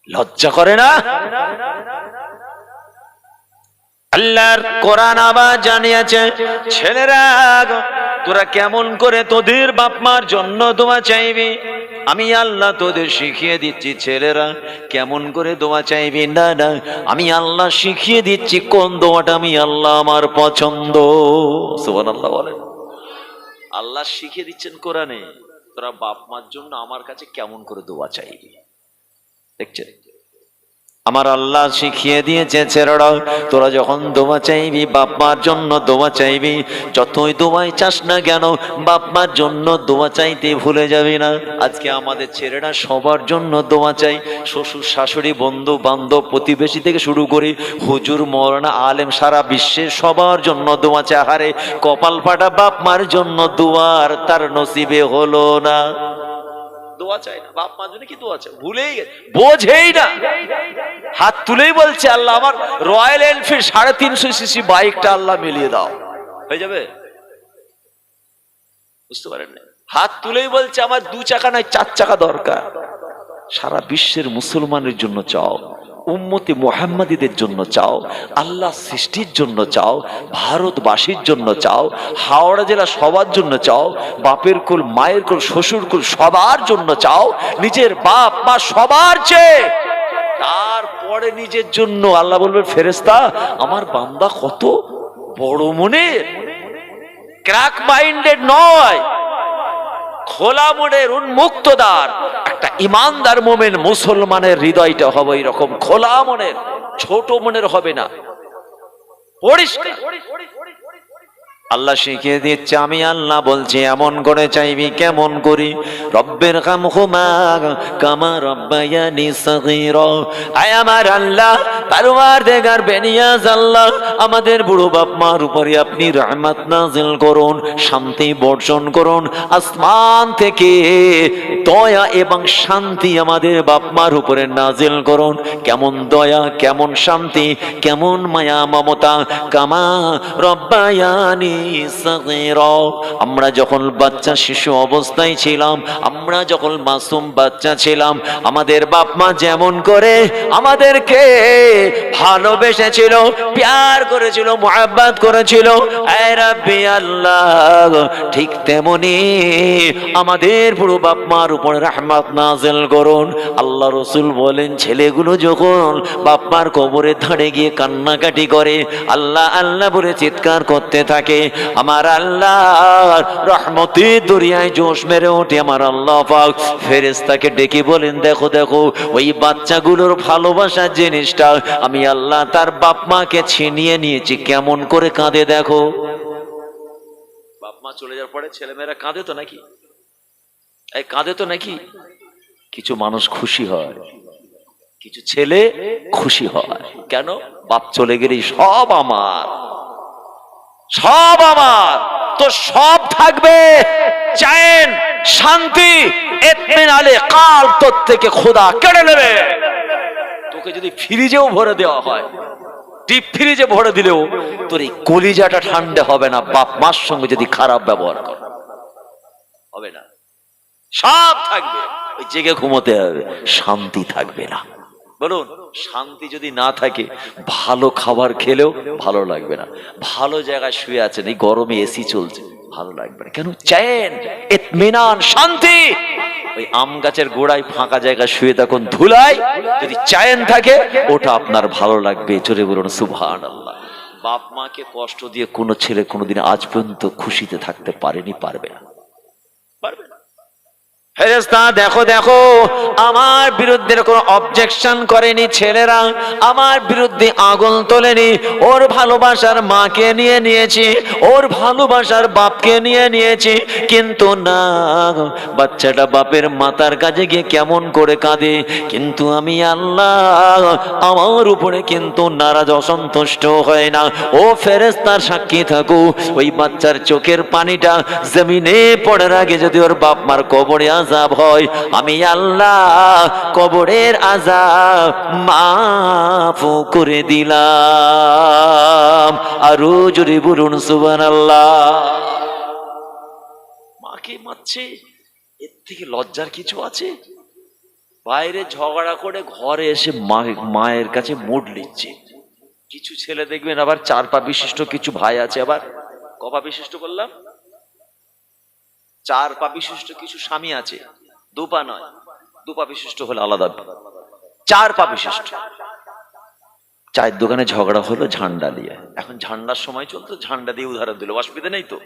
লজ্জা করে না? আল্লাহর কোরআন আবার জানিয়েছে, ছেলেরা তোরা কেমন করে তোদের বাপ মার জন্য দোয়া চাইবি, আমি আল্লাহ তোদের শিখিয়ে দিচ্ছি। ছেলেরা কেমন করে দোয়া চাইবি, না না, আমি আল্লাহ শিখিয়ে দিচ্ছি কোন দোয়াটা আমি আল্লাহ আমার পছন্দ। সুবহানাল্লাহ বলেন। আল্লাহ শিখিয়ে দিচ্ছেন কোরআনে, তোরা বাপ মার জন্য আমার কাছে কেমন করে দোয়া চাইবি। দেখছেন, আমার আল্লাহ শিখিয়ে দিয়েছে ছেলেরা, তোরা যখন দোয়া চাইবি, বাপ মার জন্য দোয়া চাইবি, যতই দোয়াই চাস না কেন বাপ মার জন্য দোয়া চাইতে ভুলে যাবি না। আজকে আমাদের ছেলেরা সবার জন্য দোয়া চাই, শ্বশুর শাশুড়ি বন্ধু বান্ধব প্রতিবেশী থেকে শুরু করে হুজুর মওলানা আলেম সারা বিশ্বের সবার জন্য দোয়া চায়। হারে কপাল ফাটা বাপ মার জন্য দোয়ার তার নসিবে হলো না, দোয়া চাই না, বাপ মার জন্য কি দোয়া চাই ভুলেই গেছে, বোঝেই না। হাত তুলেই বলছে আল্লাহ আমার রয়্যাল এনফিল্ড 350 সিসি বাইকটা আল্লাহ মিলিয়ে দাও, হয়ে যাবে? বুঝতে পারেন না? হাত তুলেই বলছে আমার 2 চাকা নাই 4 চাকা দরকার। সারা বিশ্বের মুসলমানের জন্য চাও, উম্মতি মুহাম্মাদীদের জন্য চাও, আল্লাহ সৃষ্টির জন্য চাও, ভারতবাসীর জন্য চাও, হাওড়া জেলা সবার জন্য চাও, বাপের কুল মায়ের কুল শ্বশুর কুল সবার জন্য চাও, নিজের বাপ মা সবার চেয়ে তারপরে নিজের জন্য। আল্লাহ বলবেন ফেরেশতা আমার বান্দা কত বড় মনের, ক্র্যাক মাইন্ডেড নয়, খোলা মনের উন্মুক্তদার একটা ইমানদার মোমেন মুসলমানের হৃদয়টা হবে এরকম খোলা মনের, ছোট মনের হবে না, পরিষ্কার। আল্লাহ শিখিয়ে দিচ্ছে, আমি আল্লাহ বলছি এমন করে চাইবি কেমন করি, রব্বের কামহুমা কামা রব্বায়ানি সগীরা। আয় আমার আল্লাহ পারওয়ারদিগার বেনিয়াজ আল্লাহ, আমাদের বুড়ো বাপ মার উপরে আপনি রহমত নাজিল করুন, শান্তি বর্ষণ করুন, আসমান থেকে দয়া এবং শান্তি আমাদের বাপ মার উপরে নাজিল করুন। কেমন দয়া, কেমন শান্তি, কেমন মায়া মমতা, কামা রব্বায়ানি সগীরা। আমরা যখন বাচ্চা শিশু অবস্থায় ছিলাম, আমরা যখন মাসুম বাচ্চা ছিলাম, আমাদের বাপ মা যেমন করে আমাদেরকে ভালোবেসেছিল, প্যার করেছিল, মুহাব্বত করেছিল, এ রাব্বি আল্লাহ ঠিক তেমনি আমাদের পুরো বাপ মার উপর রহমত নাজিল করুন। আল্লাহ রাসূল বলেন, ছেলেগুলো যখন বাপ মার কবরের ধারে গিয়ে কান্নাকাটি করে, আল্লাহ আল্লাহ বলে চিৎকার করতে থাকে, আমার আল্লাহ রহমতের দরিয়ায় জোশ মেরে ওঠে। আমার আল্লাহ পাক ফেরেশতাকে ডেকে বলেন, দেখো দেখো ওই বাচ্চাগুলোর ভালোবাসার জিনিসটা আমি আল্লাহ তার বাপ মাকে ছিনিয়ে নিয়েছি, কেমন করে কাঁদে দেখো। বাপ মা চলে যাওয়ার পরে ছেলেমেয়েরা কাঁদে তো নাকি, এই কাঁদে তো নাকি? কিছু মানুষ খুশি হয়, কিছু ছেলে খুশি হয়, কেন? বাপ চলে গেলেই সব আমার, সব আমার, তো সব থাকবে। চায়েন শান্তি, ইতমিনানে কাল তোর থেকে খোদা কেড়ে নেবে। তোকে যদি ফ্রিজেও ভরে দেওয়া হয়, ডিপ ফ্রিজে ভরে দিলেও তোর এই কলিজাটা ঠান্ডা হবে না বাপ মার সঙ্গে যদি খারাপ ব্যবহার কর, হবে না। সব থাকবে, ওই জেগে ঘুমোতে হবে, শান্তি থাকবে না। বলুন, শান্তি যদি না থাকে ভালো খাবার খেলেও ভালো লাগবে না। ভালো জায়গায় শুয়ে আছেন, এই গরমে এসি চলছে, ভালো লাগবে না। কেন? চায়েন ইতমিনান, শান্তি। ওই আম গাছের গোড়ায় ফাঁকা জায়গায় শুয়ে থাকুন, ধুলায় যদি চায়েন থাকে ওটা আপনার ভালো লাগবে। জোরে বলুন সুবহানাল্লাহ। বাপ মাকে কষ্ট দিয়ে কোনো ছেলে কোনোদিন আজ পর্যন্ত খুশিতে থাকতে পারেনি, পারবে না, পারবে না। ফেরেশতা দেখো দেখো আমার বিরুদ্ধে কোনো অবজেকশন করেনি ছেলেরা, আমার বিরুদ্ধে আগুন তোলেনি। ওর ভালোবাসার মাকে নিয়ে নিয়েছি, ওর ভালোবাসার বাপকে নিয়ে নিয়েছি, কিন্তু না, বাচ্চাটা বাপের মাথার কাছে গিয়ে কেমন করে কাঁদে। কিন্তু আমি আল্লাহ আমার উপরে কিন্তু নারাজ, অসন্তুষ্ট হয় না। ও ফেরেশতার সাক্ষী থাকো, ওই বাচ্চার চোখের পানিটা জমিনে পড়ার আগে যদি ওর বাপ মার কবরে আযাব হয়, আমি আল্লাহ কবরের আযাব মাফ করে দিলাম। আরো জোরে বলুন সুবহানাল্লাহ। মাকে মারছে, থেকে লজ্জার কিছু আছে? বাইরে ঝগড়া করে ঘরে এসে মায়ের কাছে মুড লিচ্ছে। কিছু ছেলে দেখবেন আবার 4 পা বিশিষ্ট কিছু ভাই আছে, আবার কপা বিশিষ্ট বললাম, 4 পা বিশিষ্ট কিছু স্বামী আছে, 2 পা নয়, 2 পা বিশিষ্ট হলে আলাদা, 4 পা বিশিষ্ট। চায়ের দোকানে ঝগড়া হলো ঝান্ডা দিয়ে, এখন ঝান্ডার সময় চলতো, ঝান্ডা দিয়ে উদাহরণ দিল, অসুবিধা নেই তো।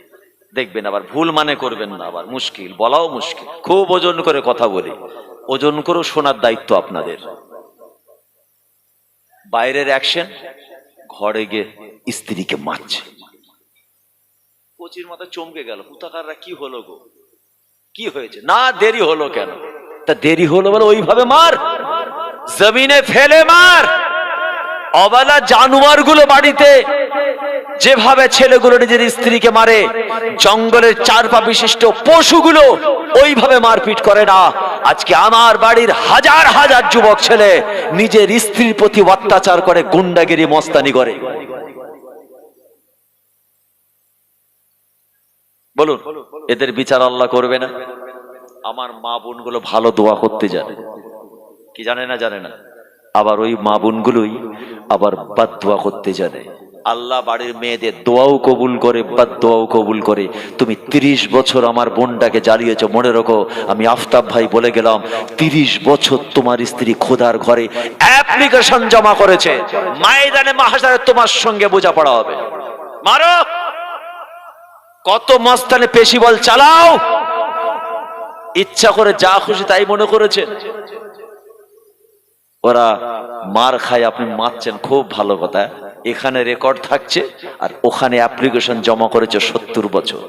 দেখবেন আবার ভুল মানে করবেন না, আবার মুশকিল, বলাও মুশকিল, খুব ওজন করে কথা বলি, ওজন করেও শোনার দায়িত্ব আপনাদের। বাইরের অ্যাকশন, ঘরে গিয়ে স্ত্রীকে মারছে, কোচির মতো চমকে গেল, হুতাকাররা কি হলো গো, কি হয়েছে? না দেরি হলো কেন? তা দেরি হলো বলে ওইভাবে মার, জমিনে ফেলে মার। অবলা জানোয়ার গুলো বাড়িতে যেভাবে ছেলেগুলো নিজের স্ত্রীকে মারে, জঙ্গলের 4 পা বিশিষ্ট পশুগুলো ওইভাবে মারপিট করে না। আজকে আমার বাড়ির হাজার হাজার যুবক ছেলে নিজের স্ত্রীর প্রতি অত্যাচার করে, গুন্ডাগিরি মস্তানি করে। বলুন, এদের বিচার আল্লাহ করবে না? আমার মা বোন গুলো ভালো দোয়া করতে জানে, কি জানে না? জানে না। আবার ওই মা বোন গুলোই আবার বাদ দোয়া করতে জানে। আল্লাহ বাড়ির মেয়েদের দোয়াও কবুল করে, বাদ দোয়াও কবুল করে। তুমি 30 বছর আমার বোনটাকে জ্বালিয়েছ, মনে রাখো আমি আফতাব ভাই বলে গেলাম, 30 বছর তোমার স্ত্রী খোদার ঘরে অ্যাপ্লিকেশন জমা করেছে, ময়দানে মাহশারে তোমার সঙ্গে বোঝাপড়া হবে। মারো, কত মস্তানে পেশি বল চালাও, ইচ্ছা করে যা খুশি তাই মনে করেছে। ওরা মার খায়, আপনি মারছেন, খুব ভালো কথা, এখানে রেকর্ড থাকছে, আর ওখানে অ্যাপ্লিকেশন জমা করেছে 70 বছর,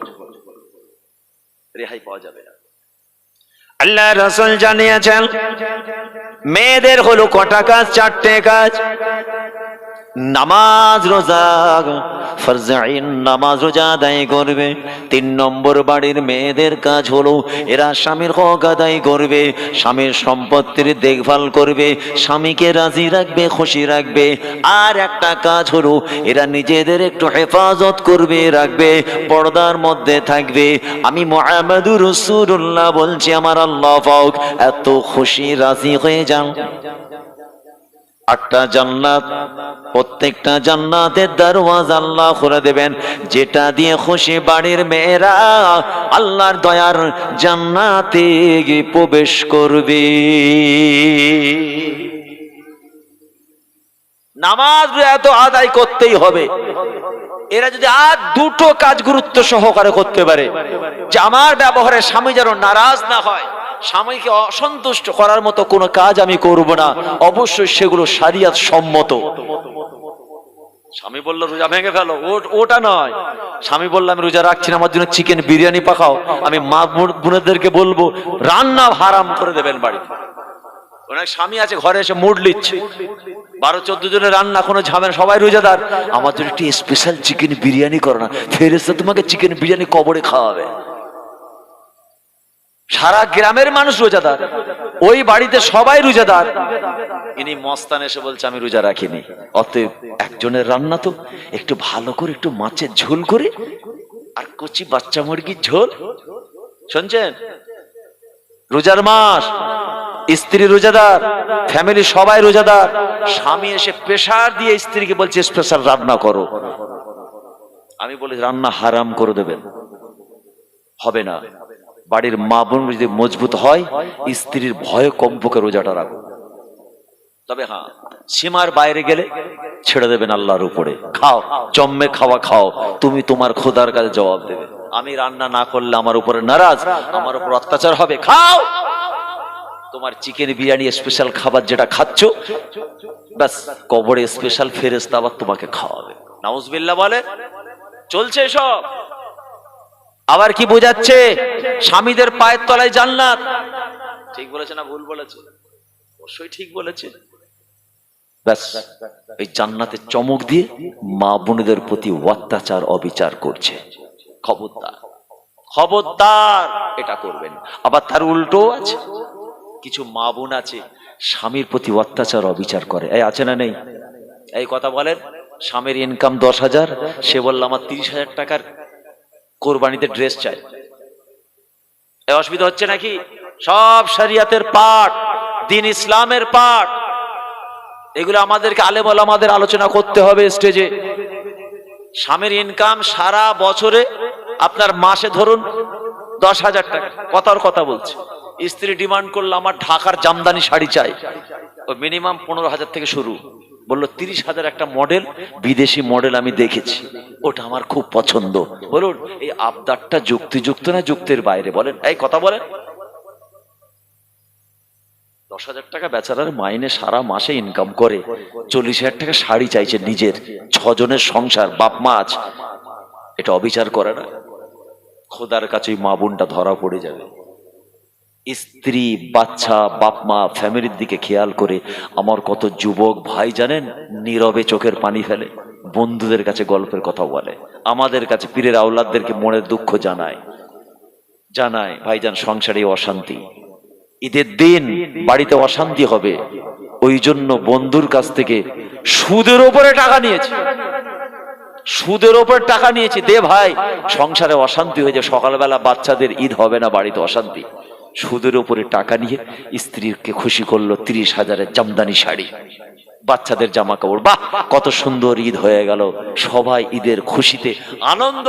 রেহাই পাওয়া যাবে না। আল্লাহ রাসূল জানিয়েছেন মেয়েদের হলো কটা কাজ? 4টে কাজ। নামাজ রোজা, ফরজ আইন নামাজ রোজা আদায় করবে। 3 নম্বর বাড়ির মেয়েদের কাজ হলো এরা স্বামীর হক আদায় করবে, স্বামীর সম্পত্তির দেখভাল করবে, স্বামীকে রাজি রাখবে, খুশি রাখবে। আর একটা কাজ হলো এরা নিজেদের একটু হেফাজত করবে, রাখবে, পর্দার মধ্যে থাকবে। আমি মুহাম্মদুর রাসূলুল্লাহ বলছি, আমার আল্লাহ পাক এত খুশি রাজি হয়ে যান। 8টা জান্নাত, প্রত্যেকটা জান্নাতের দরওয়াজা আল্লাহ খুলে দেবেন, যেটা দিয়ে খুশি বাড়ির মেয়েরা আল্লাহর দয়ার জান্নাতে প্রবেশ করবে। নামাজ এত আদায় করতেই হবে। এরা যদি আর 2টো কাজ গুরুত্ব সহকারে করতে পারে, যে আমার ব্যবহারে স্বামী যেন নারাজ না হয়, স্বামীকে অসন্তুষ্ট করার মতো কোনো কাজ আমি করব না, অবশ্যই সেগুলো শরিয়ত সম্মত। স্বামী বলল রোজা ভেঙে ফেলো, ওটা নয়। স্বামী বলল আমি রোজা রাখছি না, আমার জন্য চিকেন বিরিয়ানি পাকাও, আমি মা বোনেদেরকে বলবো রান্না হারাম করে দেবেন বাড়িতে। অনেক স্বামী আছে ঘরে এসে মুড লিচ্ছে, 12-14 জনের রান্না, কোনো ঝামেলা, সবাই রোজাদার, আমার জন্য একটু স্পেশাল চিকেন বিরিয়ানি করো না, ফেরেশতা তোমাকে চিকেন বিরিয়ানি কবরে খাওয়াবে। সারা গ্রামের মানুষ রোজাদার, ওই বাড়িতে সবাই রোজাদার, ইনি মস্তান এসে বলছে আমি রোজা রাখিনি। অতএব একজনের রান্না তো একটু ভালো করে, একটু মাছের ঝোল করে, আর কচি বাচ্চা মুরগির ঝোল। শুনছেন? রোজার মাস, স্ত্রী রোজাদার, ফ্যামিলি সবাই রোজাদার, স্বামী এসে প্রেসার দিয়ে স্ত্রীকে বলছে স্পেশাল রান্না করো। আমি বলি রান্না হারাম করে দেবেন, হবে না। বাড়ির মা বোন যদি মজবুত হয়, স্ত্রীর ভয়ে কমপক্ষে রোজাটা রাখো। তবে হ্যাঁ, সীমার বাইরে গেলে ছেড়ে দেবেন আল্লাহর উপরে, খাও, জম্মে খাওয়া খাও, তুমি তোমার খোদার কাছে জবাব দেবে। আমি রান্না না করলে আমার উপরে নারাজ, আমার উপর অত্যাচার হবে, খাও। তোমার চিকেন বিরিয়ানি স্পেশাল খাবার যেটা খাচ্ছ, ব্যাস কবরে স্পেশাল ফেরেশতা আবার তোমাকে খাওয়াবে। নাউজুবিল্লাহ বলে চলছে সব। আবার কি বোঝাচ্ছে? স্বামীদের পায়ের তলায় জান্নাত। ঠিক বলেছে না ভুল বলেছে? অবশ্যই ঠিক বলেছে। ব্যাস এই জান্নাতের চমক দিয়ে মা বোনদের প্রতি অত্যাচার অবিচার করছে। খবরদার, খবরদার, এটা করবেন। আবার তার উল্টো আছে, কিছু মা বোন আছে স্বামীর প্রতি অত্যাচার অবিচার করে। এই আছে না নেই? এই কথা বলেন, স্বামীর ইনকাম 10,000, সে বলল আমার 30,000 টাকার কোরবানিতে ড্রেস চাই। এই অসুবিধা হচ্ছে নাকি? সব শরিয়তের পাঠ, দিন ইসলামের পাঠ, এগুলো আমাদেরকে আলেম ওলামাদের আলোচনা করতে হবে স্টেজে। স্বামীর ইনকাম সারা বছরে আপনার মাসে ধরুন 10,000 টাকা, কথার কথা বলছে। স্ত্রী ডিমান্ড করলো আমার ঢাকার জামদানি শাড়ি চাই, ও মিনিমাম 15,000 থেকে শুরু। বললো 30,000 একটা মডেল, বিদেশি মডেল আমি দেখেছি, ওটা আমার খুব পছন্দ। বলুন এই আবদারটা যুক্তিযুক্ত না যুক্তির বাইরে? বলেন, এই কথা বলেন। 10,000 টাকা বেচারার মাইনে সারা মাসে ইনকাম করে, 40,000 টাকা শাড়ি চাইছে নিজের, 6 জনের সংসার, বাপ মা আছে। এটা অবিচার করে না? খোদার কাছে মা বোনটা ধরা পড়ে যাবে। স্ত্রী, বাচ্চা, বাপ মা, ফ্যামিলির দিকে খেয়াল করে আমার কত যুবক ভাই জানেন নীরবে চোখের পানি ফেলে, বন্ধুদের কাছে গল্পের কথা বলে, আমাদের কাছে পীরের আওলাদদেরকে মনের দুঃখ জানায়। ভাইজান সংসারে অশান্তি, ঈদের দিন বাড়িতে অশান্তি হবে, ওই জন্য বন্ধুর কাছ থেকে সুদের ওপরে টাকা নিয়েছে, সুদের ওপর টাকা নিয়েছি, দে ভাই, সংসারে অশান্তি হয়ে যায়, সকালবেলা বাচ্চাদের ঈদ হবে না, বাড়িতে অশান্তি। সুদের ওপরে টাকা নিয়ে স্ত্রীকে খুশি করলো 30,000-এর জামদানি শাড়ি, বাচ্চাদের জামা কাপড়, বাহ কত সুন্দর ঈদ হয়ে গেল, সবাই ঈদের খুশিতে আনন্দ।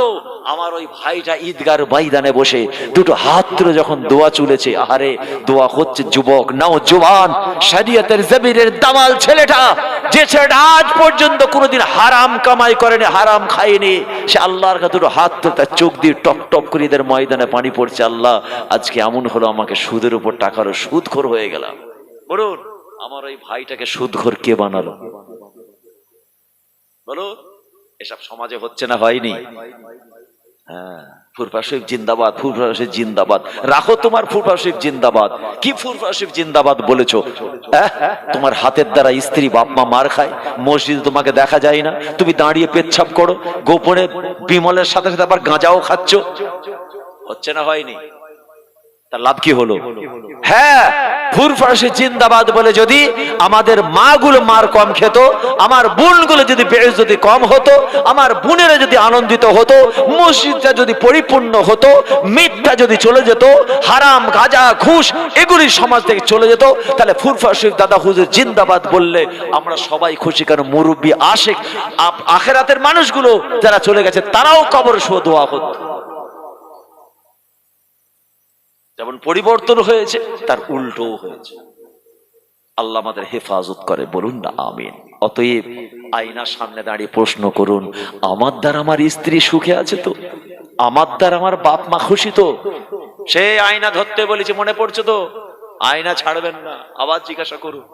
আমার ওই ভাইটা ঈদগার ময়দানে বসে দুটো হাত তুলে যখন দোয়া চলেছে, আহারে দোয়া হচ্ছে যুবক নাও জওয়ান, শরীয়তের জমিনের দামাল ছেলেটা, যে ছেলেটা আজ পর্যন্ত কোনোদিন হারাম কামাই করেনি, হারাম খায়নি, সে আল্লাহর কাছে দুটো হাত তুলে তার চোখ দিয়ে টপ টপ করে ঈদের ময়দানে পানি পড়ছে, আল্লাহ আজকে এমন হলো আমাকে সুদের উপর টাকারও সুদখোর হয়ে গেলাম। বলুন আমার ওই ভাইটাকে সুদখোর কে বানালো? বলো, এসব সমাজে হচ্ছে না, হয়নি? হ্যাঁ, ফুরফুরা শরীফ জিন্দাবাদ, ফুরফুরা শরীফ জিন্দাবাদ, রাখো তোমার ফুরফুরা শরীফ জিন্দাবাদ। কি ফুরফুরা শরীফ জিন্দাবাদ বলেছো? তোমার হাতের দ্বারা স্ত্রী বাপ মা মার খায়, মসজিদে তোমাকে দেখা যায় না, তুমি দাঁড়িয়ে পেচ্ছাপ করো, গোপনে বিমলের সাথে সাথে আবার গাঁজাও খাচ্ছ, হচ্ছে না, হয়নি? তার লাভ কি হলো? হ্যাঁ, ফুরফুরা শরীফ জিন্দাবাদ বলে যদি আমাদের মা গুলো মার কম খেত, আমার বোন গুলো যদি বেইজ্জতি কম হতো, আমার বোনেরা যদি আনন্দিত হতো, মসজিদটা যদি পরিপূর্ণ হতো, মিথ্যা যদি চলে যেত, হারাম গাঁজা ঘুষ এগুলি সমাজ থেকে চলে যেত, তাহলে ফুরফুরা শরীফ দাদা হুজুর জিন্দাবাদ বললে আমরা সবাই খুশি। কারণ মুরব্বী আশিক আখেরাতের মানুষগুলো যারা চলে গেছে তারাও কবর শুয়ে দোয়া হতো। যেমন পরিবর্তন হয়েছে তার উল্টো হয়েছে। আল্লাহ আমাদের হেফাজত করে, বলুন না আমিন। অতএব আয়নার সামনে দাঁড়িয়ে প্রশ্ন করুন, আমার দ্বারা আমার স্ত্রী সুখে আছে তো? আমার দ্বারা আমার বাপ মা খুশি তো? সে আয়না ধরতে বলেছে, মনে পড়ছে তো? আয়না ছাড়বেন না, আবার জিজ্ঞাসা করুন,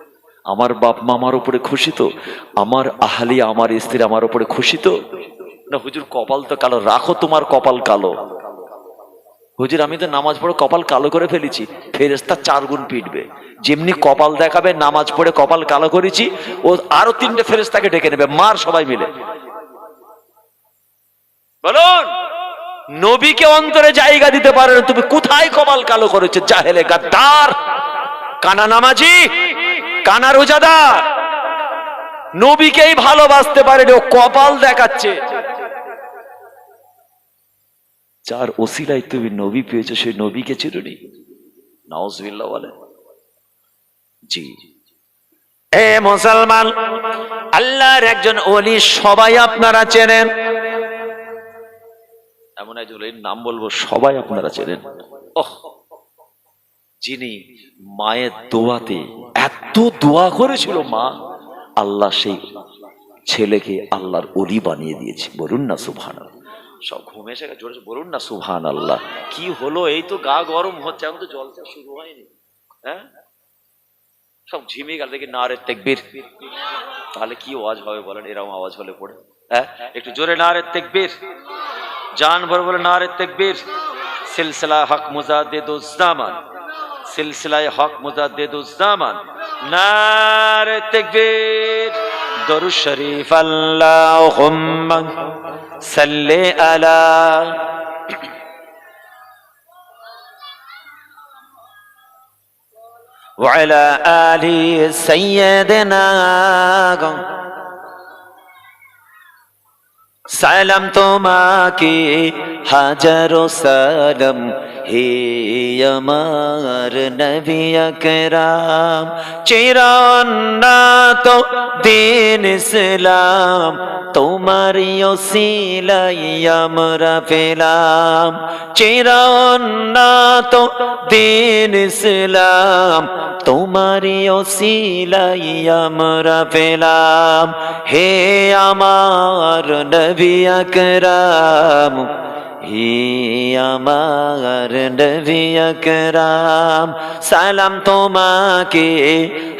আমার বাপ মা আমার উপরে খুশি তো? আমার আহলি, আমার স্ত্রী আমার উপরে খুশি তো? না হুজুর কপাল তো কালো, রাখো তোমার কপাল কালো। হুজুর আমি তো নামাজ পড়ে কপাল কালো করে ফেলেছি, ফেরেশতা 4 গুণ পিটবে। যেমনি কপাল দেখাবে নামাজ পড়ে কপাল কালো করেছি, ও আরো 3টে ফেরেশতাকে ডেকে নেবে, মার সবাই মিলে। বলুন, নবীকে অন্তরে জায়গা দিতে পারে না, তুমি কোথায় কপাল কালো করেছো? জাহেলে গাদ্দার, কানা নামাজি, কানা রোজাদার, নবীকেই ভালোবাসতে পারেনি, ও কপাল দেখাচ্ছে। যার ওসিলায় তুমি নবী পেয়েছো, সেই নবীকে চিরনি, নাউজুবিল্লাহ বলে। জি এ মুসলমান, আল্লাহর একজন ওলি সবাই আপনারা চেনেন, এমন একজন ওলির নাম বলবো সবাই আপনারা চেনেন, ওহ, যিনি মায়ের দোয়াতে এত দোয়া করেছিল মা, আল্লাহ সেই ছেলেকে আল্লাহর ওলি বানিয়ে দিয়েছে। বলুন না সুবহানাল্লাহ। সব ঘুম এসে জোরে বলুন না সুবহানাল্লাহ। কি হলো? এই তো গা গরম হচ্ছে, এখন তো জলসা শুরু হয়নি। হ্যাঁ, সব ঝিমিয়ে গেল, দেখি নারে তাকবীর। তাহলে কি আওয়াজ হবে বলেন, এরকম আওয়াজ হলে পড়ে? হ্যাঁ, একটু জোরে নারে তাকবীর, জান ভরে বলে নারে তাকবীর। সিলসিলা হক মুজাদ্দিদুজ জামান, সিলসিলায়ে হক মুজাদ্দিদুজ জামান, নারে তাকবীর। দরুদ শরীফ আল্লাহুম্মা সাল্লি আলা ওয়া আলা আলি সাইয়্যিদিনা। সালাম তোমাকে হাজারো সালাম, হে আমার নবী আকরাম চিরান্নাত দিন ইসলাম তোমারি ওসিলাই আমরা পেলাম চিরান্নাত দিন ইসলাম তোমারি ওসিলাই আমরা পেলাম হে আমার নবী আকরাম হে আমার নবী আকরাম সালাম তোমাকে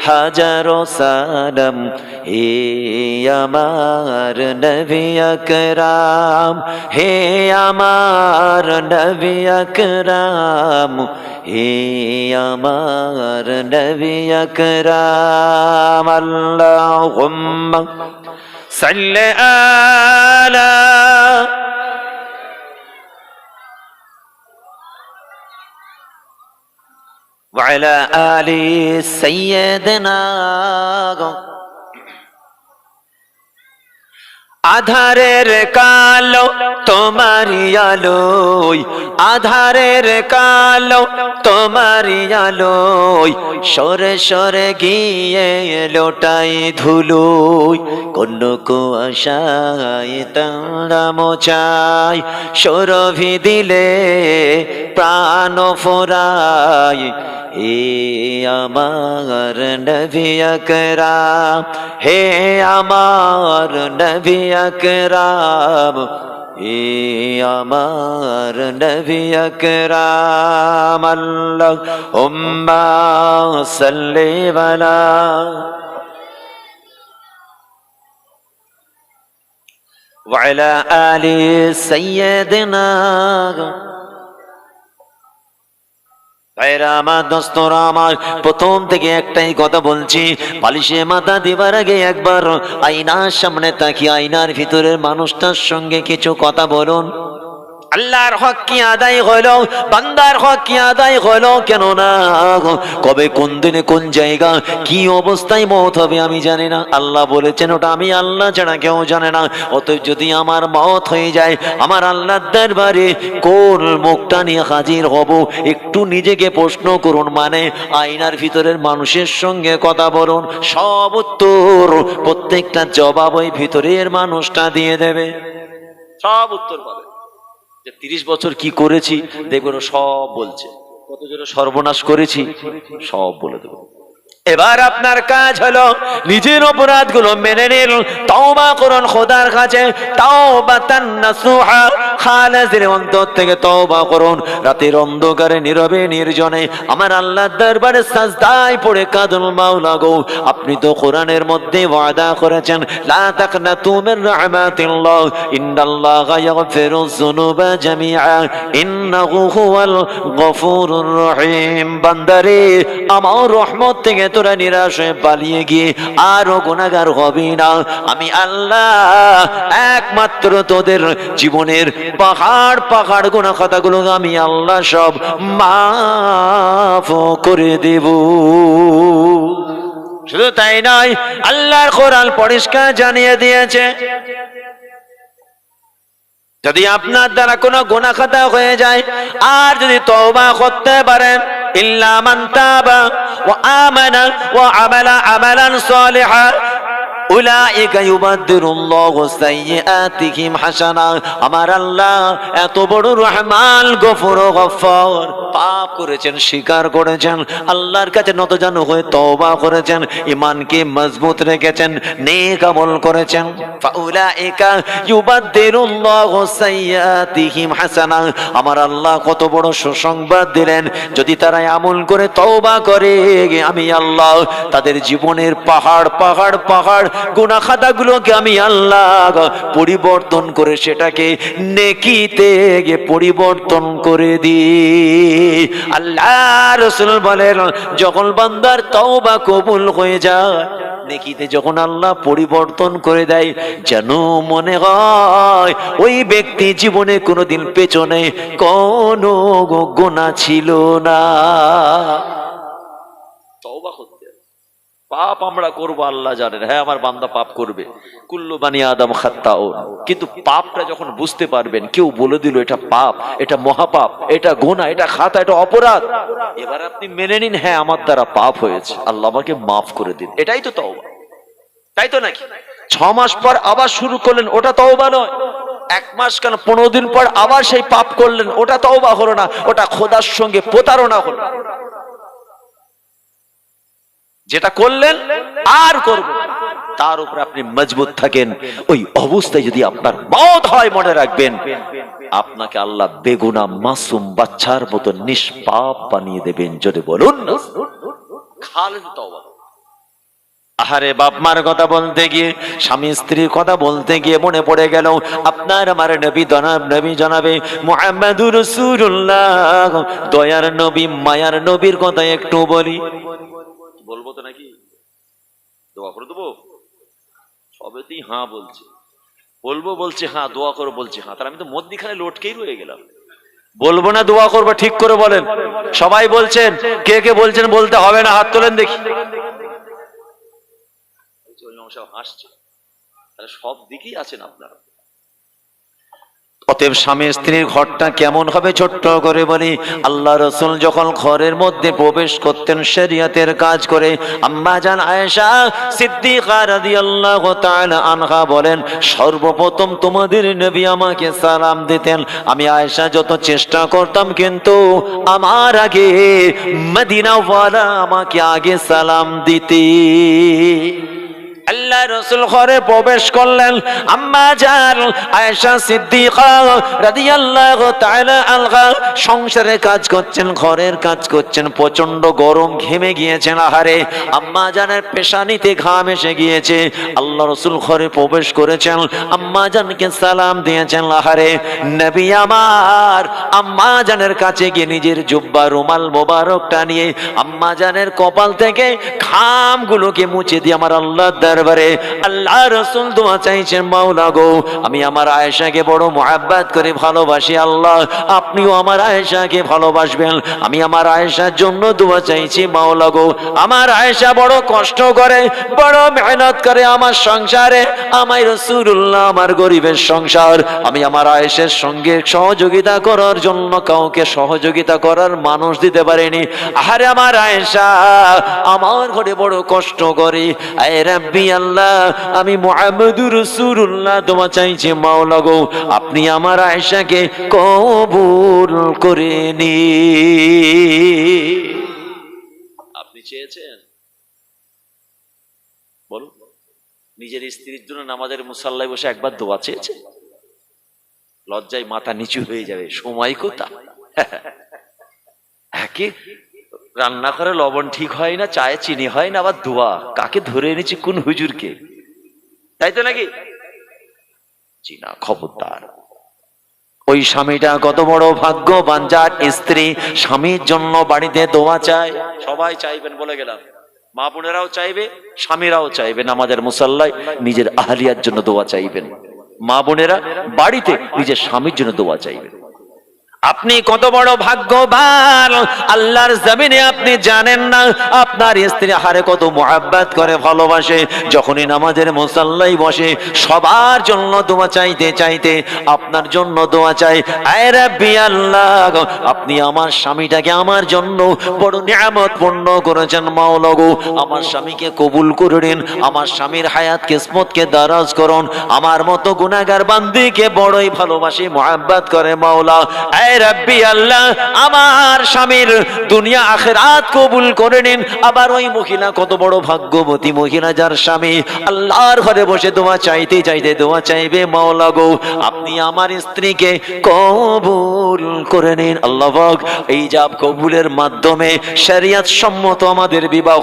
হাজারো সালাম হে আমার নবী আকরাম হে আমার নবী আকরাম হে আমার নবী আকরাম আল্লাহুম্মা সাল্লি আলা وعلى آل سيدنا আধারের কালো তোমারি আলোয় আধারের কালো তোমারি আলোয় সরে সরে গিয়ে লোটাই ধুলোয় কোন কুয়াশায় তারা মোচাই সরভি দিলে প্রাণ ফোরায় হে আমার নবী আকরাম হে আমার নবী আকরাম হে আমার নবী আকরাম আল্লাহুম্মা সাল্লি আলা ওয়া আলা আলি সাইয়্যিদিনা ভাইরা আমার দোস্তরা আমার প্রথম থেকে একটাই কথা বলছি বালিশে মাথা দিবার আগে একবার আয়নার সামনে তাকিয়ে আয়নার ভিতরের মানুষটার সঙ্গে কিছু কথা বলুন আল্লাহর হক কি আদায় হলো বান্দার হক কি আদায় হলো কেন না কবে কোন দিনে কোন জায়গা কি অবস্থায় মওত হবে আমি জানি না আল্লাহ বলেছেন ওটা আমি আল্লাহ ছাড়া কেউ জানে না অতএব যদি আমার মওত হয়ে যায় আমার আল্লাহর দরবারে কোন মুখটা নিয়ে হাজির হব একটু নিজেকে প্রশ্ন করুন মানে আয়নার ভিতরের মানুষের সঙ্গে কথা বলুন সব উত্তর প্রত্যেকটা জবাব ওই ভিতরের মানুষটা দিয়ে দেবে সব উত্তর পাবে 30 বছর কি করেছি দেখবেন সব বলছে কত জোরে সর্বনাশ করেছি সব বলে দেব এবার আপনার কাজ হলো নিজের অপরাধগুলো মেনে নিন তওবা করুন খোদার কাছে তাওবাতান নাসুহা খালেসের অন্তর থেকে তওবা করুন রাতের অন্ধকারে নীরবে নির্জনে আমার আল্লাহর দরবারে সাজদায় পড়ে কাঁদুন মাওলা গো আপনি তো কোরআনের মধ্যে ওয়াদা করেছেন লা তাকনাতু মির রাহমাতিল্লাহ ইন্নাল্লাহা ইয়াগফিরুয যুনুবা জামিআ ইন্নাহু হুয়াল গফুরুর রহিম বান্দারে আমার রহমত থেকে তোরা নিরাশ হয়ে পালিয়ে গিয়ে আরো গুনাহগার হবি না আমি আল্লাহ একমাত্র তোদের জীবনের পাহাড় পাহাড় গুনাহ খাতাগুলো আমি আল্লাহ সব মাফ করে দেব শুধু তাই নয় আল্লাহর কোরআন পরিষ্কার জানিয়ে দিয়েছে যদি আপনার দ্বারা কোনো গুনাহ খাতা হয়ে যায় আর যদি তওবা করতে পারেন ইল্লা মান তাবা ওয়া আমানা ওয়া আমালা আমালান সালিহা উলাইকা ইউবাদদিরুল্লাহু সাইয়্যাতিহিম হাসানা আমার আল্লাহ এত বড় রহমান গফুর ও গফফার পাপ করেছেন স্বীকার করেছেন আল্লাহর কাছে নতজানু হয়ে তওবা করেছেন ঈমানকে মজবুত রেখেছেন নেক আমল করেছেন ফাউলাইকা ইউবাদদিরুল্লাহু সাইয়্যাতিহিম হাসানা আমার আল্লাহ কত বড় সুসংবাদ দিলেন যদি তারা আমল করে তওবা করে আমি আল্লাহ তাদের জীবনের পাহাড় পাহাড় পাহাড় গুনাহ খাতাগুলোকে আমি আল্লাহ পরিবর্তন করে সেটাকে নেকিতে পরিবর্তন করে দিই আল্লাহ রাসূল বলেন যখন বান্দার তওবা কবুল হয়ে যায় নেকিতে যখন আল্লাহ পরিবর্তন করে দেয় যেন মনে হয় ওই ব্যক্তি জীবনে কোনোদিন পেছনে কোনো গুনাহ ছিল না তওবা করতে পাপ আমরা করব আল্লাহ জানেন, হ্যাঁ আমার বান্দা পাপ করবে, কুল্লু বানি আদম খাত্তাউন। কিন্তু পাপটা যখন বুঝতে পারবেন, কেউ বলে দিল এটা পাপ, এটা মহাপাপ, এটা গুনাহ, এটা খাতা, এটা অপরাধ, এবার আপনি মেনে নিন, হ্যাঁ আমার দ্বারা পাপ হয়েছে, আল্লাহ আমাকে মাফ করে দিন, এটাই তো তওবা, তাই তো নাকি? 6 মাস পর আবার শুরু করলেন, ওটা তওবা নয়। 1 মাস কেন 15 দিন পর আবার সেই পাপ করলেন, ওটা তওবা হলো না, ওটা খোদার সঙ্গে প্রতারণা হলো। যেটা করলেন আর করবেন, তার উপর আপনি মজবুত থাকেন, ওই অবস্থায় যদি আপনার মওত হয়, মনে রাখবেন আপনাকে আল্লাহ বেগুনাহ মাসুম বাচ্চার মতো নিষ্পাপ বানিয়ে দেবেন। যদি বলুন না খালেন তওবা। আহারে বাপ মার কথা বলতে গিয়ে, স্বামী স্ত্রীর কথা বলতে গিয়ে মনে পড়ে গেল আপনার আমার নবী নবী জনাবে মুহাম্মদুর রাসূলুল্লাহ, দয়ার নবী, মায়ার নবীর কথা একটু বলি। বলবো তো নাকি? দোয়া করে দেবো? সবেতেই হ্যাঁ বলছে, বলবো বলছে হ্যাঁ, দোয়া করো বলছে হ্যাঁ, তার আমি তো মধ্যিখানে লটকেই রয়ে গেলাম। বলবো না দোয়া করবো, ঠিক করে বলেন। সবাই বলছেন, কে কে বলছেন বলতে হবে না, হাত তোলেন দেখি। হাসছে, তাহলে সব দিকেই আছেন আপনারা। অতএব স্বামী স্ত্রীর ঘরটা কেমন হবে ছোট্ট করে বলি। আল্লাহ রাসূল যখন ঘরের মধ্যে প্রবেশ করতেন শরিয়তের কাজ করে, আম্মা জান আয়েশা সিদ্দিকা রাদিয়াল্লাহু তাআলা আনহা বলেন, সর্বপ্রথম তোমাদের নবী আমাকে সালাম দিতেন। আমি আয়েশা যত চেষ্টা করতাম, কিন্তু আমার আগে মদিনাওয়ালা আমাকে আগে সালাম দিতে। আল্লাহ রাসূল ঘরে প্রবেশ করলেন, আম্মা জান আয়েশা সিদ্দিকা রাদিয়াল্লাহু তাআলা আনহা সংসারে কাজ করছেন, ঘরের কাজ করছেন, প্রচন্ড গরম, ঘেমে গিয়েছেন। আহারে আম্মা জানের পেশানিতে ঘাম এসে গিয়েছে। আল্লাহ রাসূল ঘরে প্রবেশ করেছেন, আম্মা জানকে সালাম দিয়েছেন। আহারে নবী আমার আম্মা জানের কাছে গিয়ে নিজের জুব্বা রুমাল মোবারকটা নিয়ে আম্মা জানের কপাল থেকে ঘামগুলোকে মুছে দিয়ে আমার আল্লাহ দরবারে আল্লাহ রাসূল দোয়া চাইছেন, মাওলা গো আমি আমার আয়েশাকে বড় মুহাব্বত করে ভালোবাসি, আল্লাহ আপনিও আমার আয়েশাকে ভালোবাসবেন। আমি আমার আয়েশার জন্য দোয়া চাইছি, মাওলা গো আমার আয়েশা বড় কষ্ট করে, বড় মেহনত করে আমার সংসারে, আমার রাসূলুল্লাহ আমার গরিবের সংসার, আমি আমার আয়েশার সঙ্গে সহযোগিতা করার জন্য কাউকে সহযোগিতা করার মানুষ দিতে পারিনি। আরে আমার আয়েশা আমার ঘরে বড় কষ্ট করে। আয় রাব্বি আল্লাহ, আমি মুহাম্মদুর রাসূলুল্লাহ দোয়া চাইছি, মাওলা গো আপনি আমার আয়েশাকে কবুল করে নিন। আপনি চেয়েছেন? বলুন, নিজের স্ত্রীর জন্য নামাজের মুসাল্লায় বসে একবার দোয়া চেয়েছে? লজ্জায় মাথা নিচু হয়ে যাবে, সময় কোথা। একে রান্না করে লবণ ঠিক হয় না, চায়ে চিনি হয় না, আবার দোয়া, কাকে ধরে এনেছি, কোন হুজুরকে, তাই তো নাকি? জি না, খবরদার। ওই স্বামীটা কত বড় ভাগ্যবান যার স্ত্রী স্বামীর জন্য বাড়িতে দোয়া চায়। সবাই চাইবেন বলে গেলাম, মা বোনেরাও চাইবে, স্বামীরাও চাইবেন আমাদের মুসাল্লায় নিজের আহলিয়ার জন্য দোয়া চাইবেন। মা বোনেরা বাড়িতে নিজের স্বামীর জন্য দোয়া চাইবেন। আপনি কত বড় ভাগ্যবান, আল্লাহর জমিনে আপনি জানেন না আপনার স্ত্রী হারে কত মুহাব্বত করে, ভালোবাসে। যখনই নামাজের মুসাল্লায় বসে সবার জন্য দোয়া চাইতে চাইতে আপনার জন্য দোয়া চাই, আয় রাব্বি আল্লাহ আপনি আমার স্বামীটাকে আমার জন্য বড় নিয়ামত পূর্ণ করেছেন, মাওলা গো আমার স্বামীকে কবুল করে নিন, আমার স্বামীর হায়াত কিসমতকে দারাজ করুন, আমার মতো গুনাহগার বান্দীকে বড়ই ভালোবাসি, মুহাব্বত করে, মাওলা রাব্বি আল্লাহ আমার স্বামীর দুনিয়া আখিরাত কবুল করে নিন। আবার ওই মহিলা কত বড় ভাগ্যবতী মহিলা যার স্বামী আল্লাহর ঘরে বসে দোয়া চাইতে চাইতে দোয়া চাইবে, মাওলা গো আপনি আমার স্ত্রীকে কবুল করে নিন। আল্লাহ পাক এই জাব কবুলের মাধ্যমে শরিয়ত সম্মত আমাদের বিবাহ,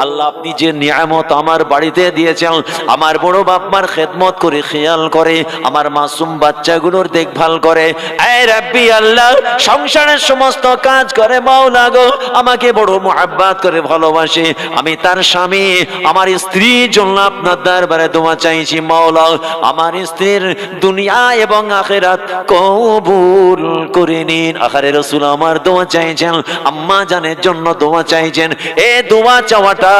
আল্লাহ আপনি যে নিয়ামত আমার বাড়িতে দিয়েছেন, আমার বড় বাপ মার খেদমত করে, খেয়াল করে, আমার মাসুম বাচ্চাগুলোর দেখভাল করে, আয় রাব্বি আল্লাহ আল্লাহ সংসারের সমস্ত কাজ করে মাওলা গো, আমাকে বড় মুহাব্বত করে ভালোবাসে, আমি তার স্বামী, আমার স্ত্রীর জন্য আপনার দরবারে দোয়া চাইছি মাওলা, আমার স্ত্রীর দুনিয়া এবং আখিরাত কবুল করে নিন। আখারে রাসূল আমার দোয়া চাইছেন, আম্মা জানের জন্য দোয়া চাইছেন। এই দোয়া চাওয়াটা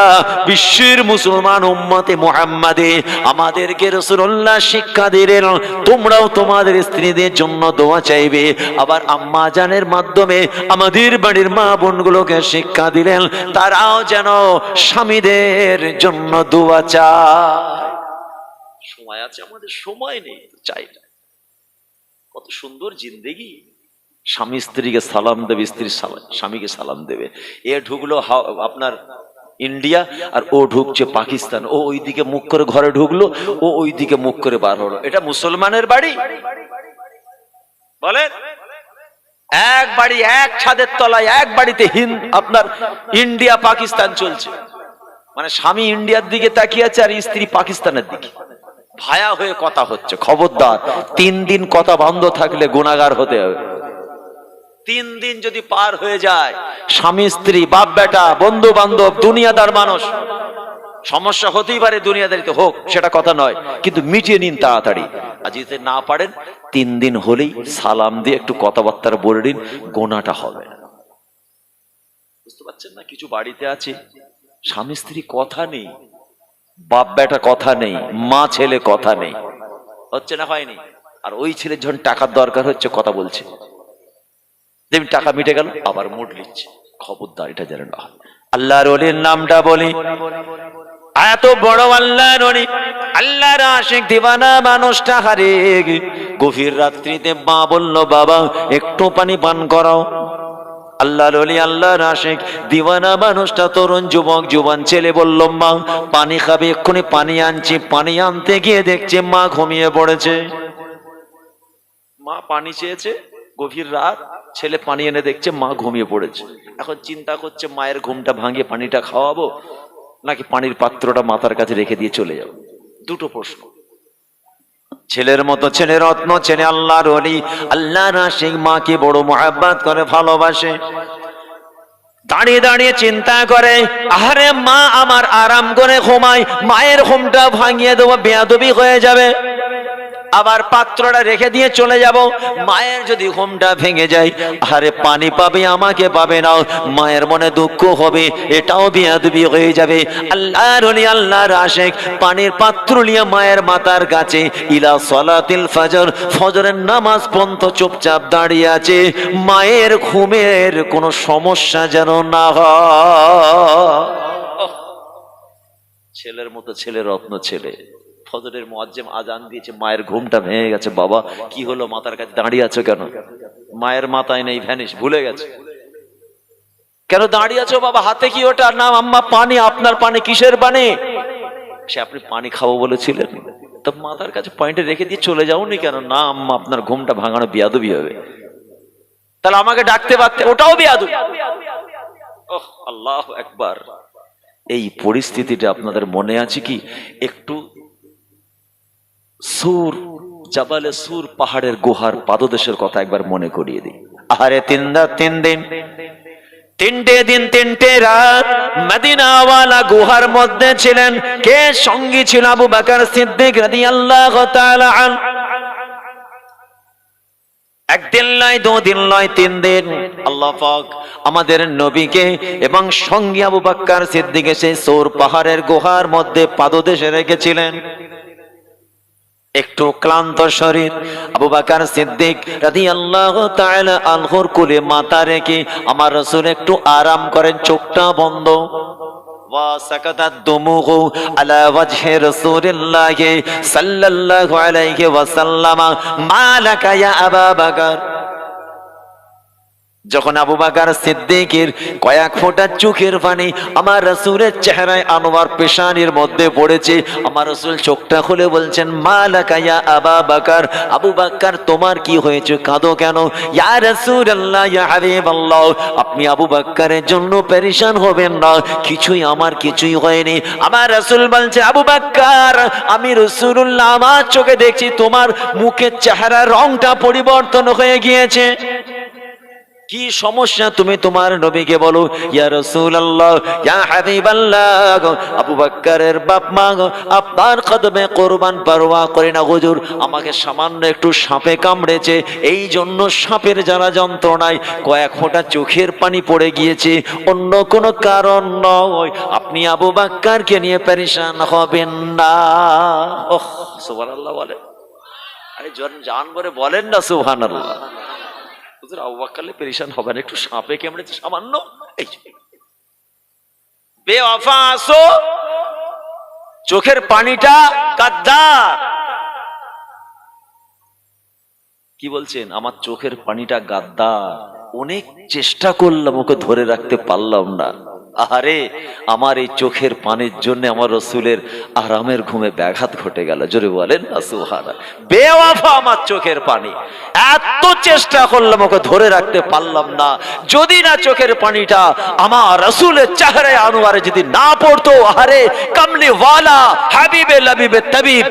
বিশ্বের মুসলমান উম্মতে মুহাম্মাদে আমাদেরকে রাসূলুল্লাহ শিক্ষা দিলেন, তোমরাও তোমাদের স্ত্রীদের জন্য দোয়া চাইবে। আবার আম্মা জানের মাধ্যমে আমাদের বাড়ির মা বোনগুলোকে শিক্ষা দিলেন, তারাও যেন স্বামীদের জন্য দোয়া চায়। সময় আছে আমাদের, সময় নেই, চাই না। কত সুন্দর জিন্দেগি। স্বামী স্ত্রীকে সালাম দেবে, স্ত্রী স্বামীকে সালাম দেবে। এ ঢুকলো আপনার ইন্ডিয়া আর ও ঢুকছে পাকিস্তান, ও ওইদিকে মুখ করে ঘরে ঢুকলো, ও ওইদিকে মুখ করে বার হলো। এটা মুসলমানের বাড়ি বলেন? এক বাড়ি, এক ছাদের তলায়, এক বাড়িতে আপনার ইন্ডিয়া পাকিস্তান চলছে। মানে স্বামী ইন্ডিয়ার দিকে তাকিয়ে আছে আর স্ত্রী পাকিস্তানের দিকে, ভায়া হয়ে কথা হচ্ছে। খবরদার, 3 দিন কথা বন্ধ থাকলে গুনাহগার হতে হবে। 3 দিন যদি পার হয়ে যায়, স্বামী স্ত্রী, বাপ বেটা, বন্ধু বান্ধব, দুনিয়াদার মানুষ, সমস্যা হতেই পারে, দুনিয়াদারিতে হোক, সেটা কথা নয়, কিন্তু মিটিয়ে নিন তাড়াতাড়ি। আর যদি না পারেন 3 দিন হলেই সালাম দিয়ে একটু কথাবার্তা বলে নিন, গোনাটা হবে না। বুঝতে পারছেন না? কিছু বাড়িতে আছে স্বামী স্ত্রী কথা নেই, বাপ বেটা কথা নেই, মা ছেলে কথা নেই, হচ্ছে না, হয়নি। আর ওই ছেলের যখন টাকার দরকার হচ্ছে কথা বলছে, দেখবেন টাকা মিটে গেল আবার মুড নিচ্ছে। খবরদার, এটা যেন না হয়। আল্লাহর ওলির নামটা বলি, এত বড় আল্লাহর ওলি, আল্লাহর আশিক দিওয়ানা মানুষটা হারে গভীর রাত্রিতে মা বলল, বাবা একটু পানি পান করাও। আল্লাহর ওলি, আল্লাহর আশিক দিওয়ানা মানুষটা তরুণ যুবক জুবান ছেলে বলল, মা পানি খাবে, এক্ষুনি পানি আনছি। পানি আনতে গিয়ে দেখছে মা ঘুমিয়ে পড়েছে। মা পানি চেয়েছে, গভীর রাত, ছেলে পানি এনে দেখছে মা ঘুমিয়ে পড়েছে। এখন চিন্তা করছে মায়ের ঘুমটা ভাঙিয়ে পানিটা খাওয়াবো নাকি পানির পাত্রটা মাথার কাছে রেখে দিয়ে চলে যাবো। দুটো প্রশ্ন। ছেলের মতো ছেলে, রত্ন ছেলে, আল্লাহর ওলি, আল্লাহর আশিক, মাকে বড় মুহাব্বত করে ভালোবাসে। দাঁড়িয়ে দাঁড়িয়ে চিন্তা করে, আরে মা আমার আরাম করে ঘুমায়, মায়ের ঘুমটা ভাঙিয়ে দেবো, বেয়াদবি হয়ে যাবে। আবার পাত্রটা রেখে দিয়ে চলে যাব, মায়ের যদি ঘুমটা ভেঙে যায়, আরে পানি পাবে আমাকে পাবে না, মায়ের মনে দুঃখ হবে, এটাও বেয়াদবি হয়ে যাবে। আল্লাহর ওলি, আল্লাহর আশিক পানির পাত্র নিয়ে মায়ের মাথার কাছে ইলা সালাতিল ফজর, ফজরের নামাজ পর্যন্ত চুপচাপ দাঁড়িয়ে আছে, মায়ের ঘুমের কোনো সমস্যা যেন না হয়। ছেলের মতো ছেলে, রত্ন ছেলে, ফজরের মুয়াজ্জিন আজান দিয়েছে, মায়ের ঘুমটা ভেঙে গেছে। বাবা কি হলো, মাথার কাছে দাঁড়িয়ে আছো কেন? মায়ের মাথায় নেই, ভ্যানিশ, ভুলে গেছে। কেন দাঁড়িয়ে আছো বাবা? হাতে কি ওটা? না আম্মা পানি। আপনার পানি? কিসের পানি? সে আপনি পানি খাবো বলেছিলেন, তো মাথার কাছে পয়েন্টে রেখে দিয়ে চলে যাওনি কেন? না আম্মা, আপনার ঘুমটা ভাঙানো বেয়াদবি হবে। তাহলে আমাকে ডাকতে পারতে, ওটাও বেয়াদবি। ওহ আল্লাহু আকবার। এই পরিস্থিতিটা আপনাদের মনে আছে কি? একটু সুর, জাবালে সুর, পাহাড়ের গুহার পাদদেশের কথা একবার মনে করিয়ে দিই। আরে 3 দিন 3টে দিন 3টে রাত মদিনাওয়ালা গুহার মধ্যে ছিলেন। কে সঙ্গী ছিল? আবু বকর সিদ্দিক রাদিয়াল্লাহু তাআলা আনহু। একদিন নয়, 2 দিন নয়, 3 দিন আল্লাহ পাক আমাদের নবীকে এবং সঙ্গী আবু বকর সিদ্দিক সেই সূর পাহাড়ের গুহার মধ্যে পাদদেশে রেখেছিলেন। একটু ক্লান্ত শরীর আবু বকর সিদ্দিক রাদিয়াল্লাহু তাআলা আনহুর কোলে মাথা রেখে আমার রাসূল একটু আরাম করেন, চোখটা বন্ধ। ওয়া সাকাতাত দুমুহু আলা ওয়াজহি রাসূলিল্লাহি সাল্লাল্লাহু আলাইহি ওয়াসাল্লাম, মালাকা ইয়া আবু বকর। যখন আবু বকর সিদ্দিকের কয়েক ফোঁটা চোখের পানি আমার রাসূলের চেহারায় আনোয়ার পেশানির মধ্যে পড়েছে, আমার রাসূল চোখটা খুলে বলছেন, মালাকা ইয়া আবু বকর, আবু বকর তোমার কি হয়েছে, কাঁদো কেন? ইয়া রাসূলুল্লাহ, ইয়া হাবিবাল্লাহ, আপনি আবু বকরের জন্য পেরেশান হবেন না, আমার কিছুই হয়নি। আমার রাসূল বলছে, আবু বকর আমি রাসূলুল্লাহ আমার চোখে দেখছি তোমার মুখের চেহারার রংটা পরিবর্তন হয়ে গিয়েছে। কি সমস্যা তুমি তোমার নবীকে বলো। ইয়া রাসূলুল্লাহ, ইয়া হাবিবাল্লাহ, আবু বকরের বাপ মা আপনার কদমে কুরবান পরোয়া করে না হুজুর, আমাকে সামান্য একটু সাপে কামড়েছে, এই জন্য সাপের জ্বালা যন্ত্রণায় কয়েক ফোঁটা চোখের পানি পড়ে গিয়েছে, অন্য কোনো কারণ নয়। আপনি আবু বকরকে নিয়ে পেরেশান হবেন না। ওহ সুবহানাল্লাহ বলেন। আরে জান করে বলেন না সুবহানাল্লাহ। হুজুর আবু বকর পেরেশান হবেন, একটু সাপে কামড়েছে সামান্য, এই বেওয়াফা আসো, চোখের পানিটা গাদ্দার। কি বলছেন? আমার চোখের পানিটা গাদ্দার, অনেক চেষ্টা করলাম ওকে ধরে রাখতে পারলাম না। আরে আমার এই চোখের পানির জন্য আমার রসুলের আরামের ঘুমে ব্যাঘাত ঘটে গেল। জোরে বলেন না সুবহানাল্লাহ। বেওয়াফা আমার চোখের পানি, এত চেষ্টা করলাম ওকে ধরে রাখতে পারলাম না। যদি না চোখের পানিটা আমার রসুলের চেহারায় আনোয়ারে যদি না পড়তো, আরে কামলি ওয়ালা হাবিবে লাবিবে তাবিব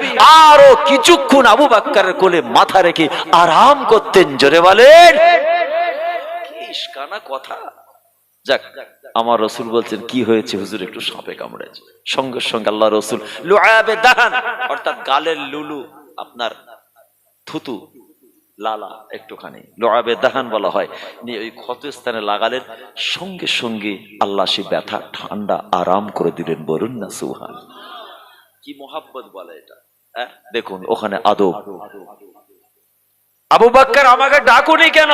আরো কিছুক্ষণ আবু বকরের কোলে মাথা রেখে আরাম করতেন। জোরে বলেন। কি ইশকানা কথা। যাক, আমার রসুল বলছেন কি হয়েছে হুজুর? একটু সাপে কামড়েছে। সঙ্গে সঙ্গে আল্লাহ রসুল লুআবে দাহান, অর্থাৎ গালের লুলু, আপনার থুতু লালা একটুখানি লুআবে দাহান বলা হয়, নিয়ে ওই ক্ষত স্থানে লাগালেন, সঙ্গে সঙ্গে আল্লাহ সে ব্যথা ঠান্ডা আরাম করে দিলেন। বলুন না সুবহান। কি মোহাব্বত বলে এটা। দেখুন ওখানে আদব। আবু বকর, আমাকে ডাকুনি কেন?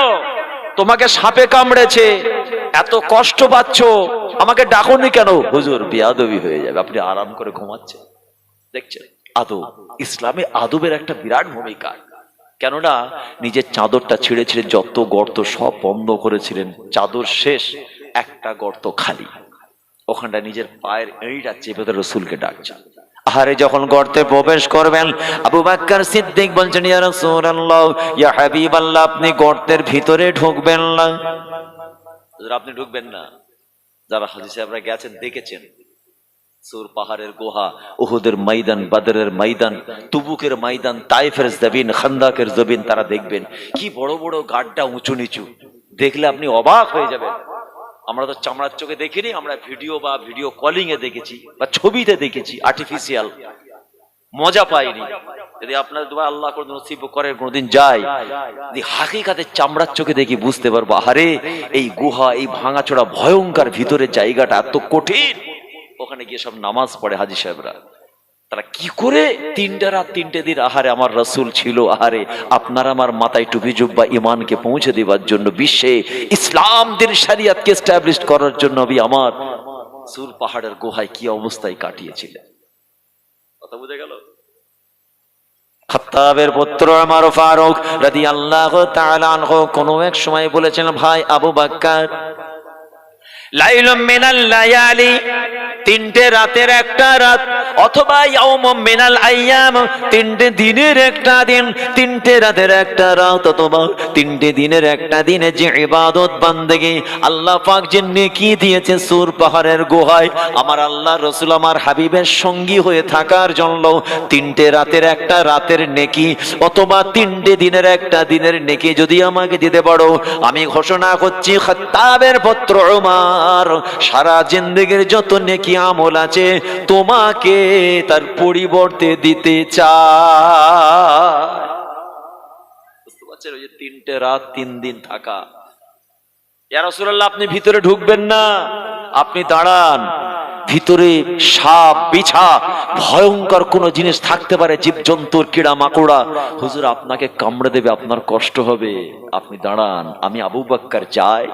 তোমাকে সাপে কামড়েছে, এত কষ্ট পাচ্ছ, আমাকে ডাকুনি কেন? হুজুর বেয়াদবি হয়ে যাবে, আপনি আরাম করে ঘুমাচ্ছেন। দেখছেন আদব, ইসলামে আদবের একটা বিরাট ভূমিকা। কেননা নিজের চাদরটা ছিঁড়ে ছিঁড়ে যত গর্ত সব বন্ধ করেছিলেন, চাদর শেষ, একটা গর্ত খালি, ওখানটা নিজের পায়ের এড়িটা চেপে ধরে রসুলকে ডাকছেন। আরে যখন গর্তে প্রবেশ করবেন, আবু বকর সিদ্দিক বলছেন ইয়া রাসূলুল্লাহ, ইয়া হাবিবাল্লাহ, আপনি গর্তের ভিতরে ঢুকবেন না। আপনি ঢুকবেন না। যারা হাজী সাহেবরা গেছেন দেখেছেন, সুর পাহাড়ের গুহা, উহুদের ময়দান, বদরের ময়দান, তুবুকের ময়দান, তাইফের জবিন, খান্দাকের জবিন, তারা দেখবেন কি বড় বড় গাড্ডা, উঁচু নিচু, দেখলে আপনি অবাক হয়ে যাবেন। আমরা তো চামড়ার চোখে দেখিনি, আমরা ভিডিও বা ভিডিও কলিং এ দেখেছি বা ছবিতে দেখেছি, আর্টিফিশিয়াল, মজা পাইনি। যদি আপনার দুবার আল্লাহ করে নসিব করে কোনদিন যায়, যদি হাকিকাতে চামড়ার চোখে দেখি বুঝতে পারবো, আরে এই গুহা, এই ভাঙাচোরা ভয়ঙ্কর ভিতরের জায়গাটা এত কঠিন। ওখানে গিয়ে সব নামাজ পড়ে হাজী সাহেবরা, তারা কি করে 3টা রাত 3টে দিন আহারে আমার রসুল ছিল, আহারে আপনার আমার মাথায় টুপি জুব্বা ইমানকে পৌঁছে দেওয়ার জন্য, বিশ্বে ইসলাম দিন শরিয়তকে এস্টাবলিশ করার জন্য নবী আমার সুর পাহাড়ের গুহায় কি অবস্থায় কাটিয়েছিলেন। কথা বুঝে গেল? খাত্তাবের পুত্র ওমর ফারুক রাদিয়াল্লাহু তাআলা আনহু কোনো এক সময় বলেছেন, ভাই আবু বকর, লাইলুম মিনাল লায়ালি, 3টে রাতের একটা রাত, অথবা ইয়াউমুম মিনাল আইয়াম, 3টে দিনের একটা দিন, 3টে রাতের একটা রাত, অথবা 3টে দিনের একটা দিনে যে ইবাদত বান্দেগি আল্লাহ পাক যে নেকি দিয়েছে সূর পাহাড়ের গুহায় আমার আল্লাহ রাসূল আমার হাবিবের সঙ্গী হয়ে থাকার জন্য, 3টে রাতের একটা রাতের নেকি অথবা 3টে দিনের একটা দিনের নেকি যদি আমাকে দিতে পারো, আমি ঘোষণা করছি খাত্তাবের পুত্র ওমর, সারা জিন্দেগির যত নেকি আমল আছে তোমাকে তার পরিবর্তে দিতে চাই। বুঝতে পারছেন? ওই যে 3টে রাত 3 দিন থাকা। ইয়া রাসূলুল্লাহ, আপনি ভিতরে ঢুকবেন না, আপনি দাঁড়ান। ভিতরে সাপ, বিছা, ভয়ঙ্কর কোন জিনিস থাকতে পারে, জীবজন্তুর, কীড়া মাকড়া, হুজুর আপনাকে কামড়ে দেবে, আপনার কষ্ট হবে, আপনি দাঁড়ান। আমি আবু বকর চাই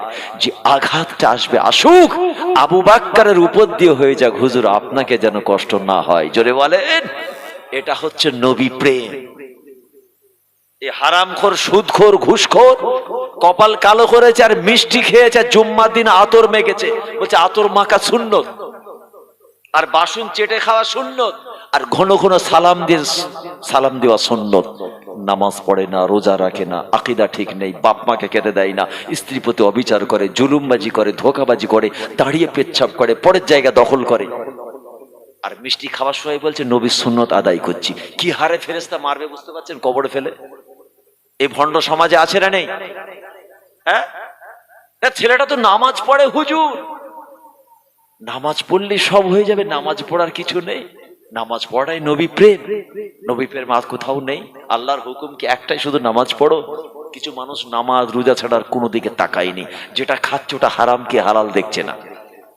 যে আঘাতটা আসবে আসুক, আবু বকরের উপর দিয়ে হয়ে যাক, হুজুর আপনাকে যেন কষ্ট না হয়। জোরে বলেন। এটা হচ্ছে নবী প্রেম। এই হারামখোর, সুদখোর, ঘুষখোর কপাল কালো করেছে আর মিষ্টি খেয়েছে, জুম্মার দিন আতর মেখেছে, বলছে আতর মাখা সুন্নত, আর বাসন চেটে খাওয়া সুন্নত, আর ঘন ঘন সালাম দেওয়া সুন্নত। নামাজ পড়ে না, রোজা রাখে না, আকীদা ঠিক নেই, বাপ মাকে কেটে দেয় না, স্ত্রী প্রতি অবিচার করে, জুলুমবাজি করে, ধোঁকাবাজি করে, দাঁড়িয়ে পেচ্ছাপ করে, পরের জায়গা দখল করে, আর মিষ্টি খাওয়ার সময় বলছে নবীর সুন্নত আদায় করছি। কি হারে ফেরেশতা মারবে বুঝতে পারছেন? কবরে ফেলে। এই ভণ্ড সমাজে আছে না নেই? হ্যাঁ, ছেলেটা তো নামাজ পড়ে হুজুর। নামাজ পড়লে সব হয়ে যাবে, নামাজ পড়ার কিছু নেই। নামাজ পড়াই নবী প্রেম, নবী প্রেম আর কোথাও নেই। আল্লাহর হুকুম কি একটাই, শুধু নামাজ পড়ো। কিছু মানুষ নামাজ রোজা ছাড়ার কোনো দিকে তাকায়নি, যেটা খাচ্ছে ওটা হারাম কি হালাল দেখছে না।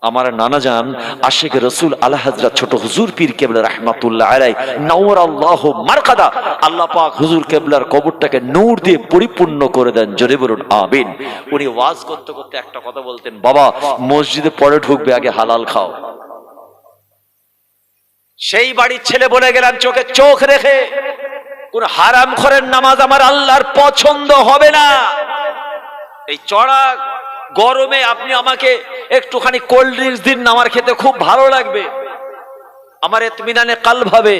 আমার নানা জান আশিক রসুল আল্লাহ হযরত ছোট হুজুর পীর কেবলা রাহমাতুল্লাহ আলাইহি নওয়ারাল্লাহু মারকাদা, আল্লাহ পাক হুজুর কেবলার কবরটাকে নূর দিয়ে পরিপূর্ণ করে দেন, জোরে বলুন আমিন। উনি ওয়াজ করতে করতে একটা কথা বলতেন, বাবা মসজিদে পরে ঢুকবে আগে হালাল খাও। সেই বাড়ির ছেলে বলে গেলাম চোখে চোখ রেখে, কোন হারামখোরের নামাজ আমার আল্লাহর পছন্দ হবে না। এই চড়া গরমে আপনি আমাকে একটুখানি কোল্ড ড্রিঙ্কস দিন, আমার খেতে খুব ভালো লাগবে, আমার ইতমিনানে কালব হবে,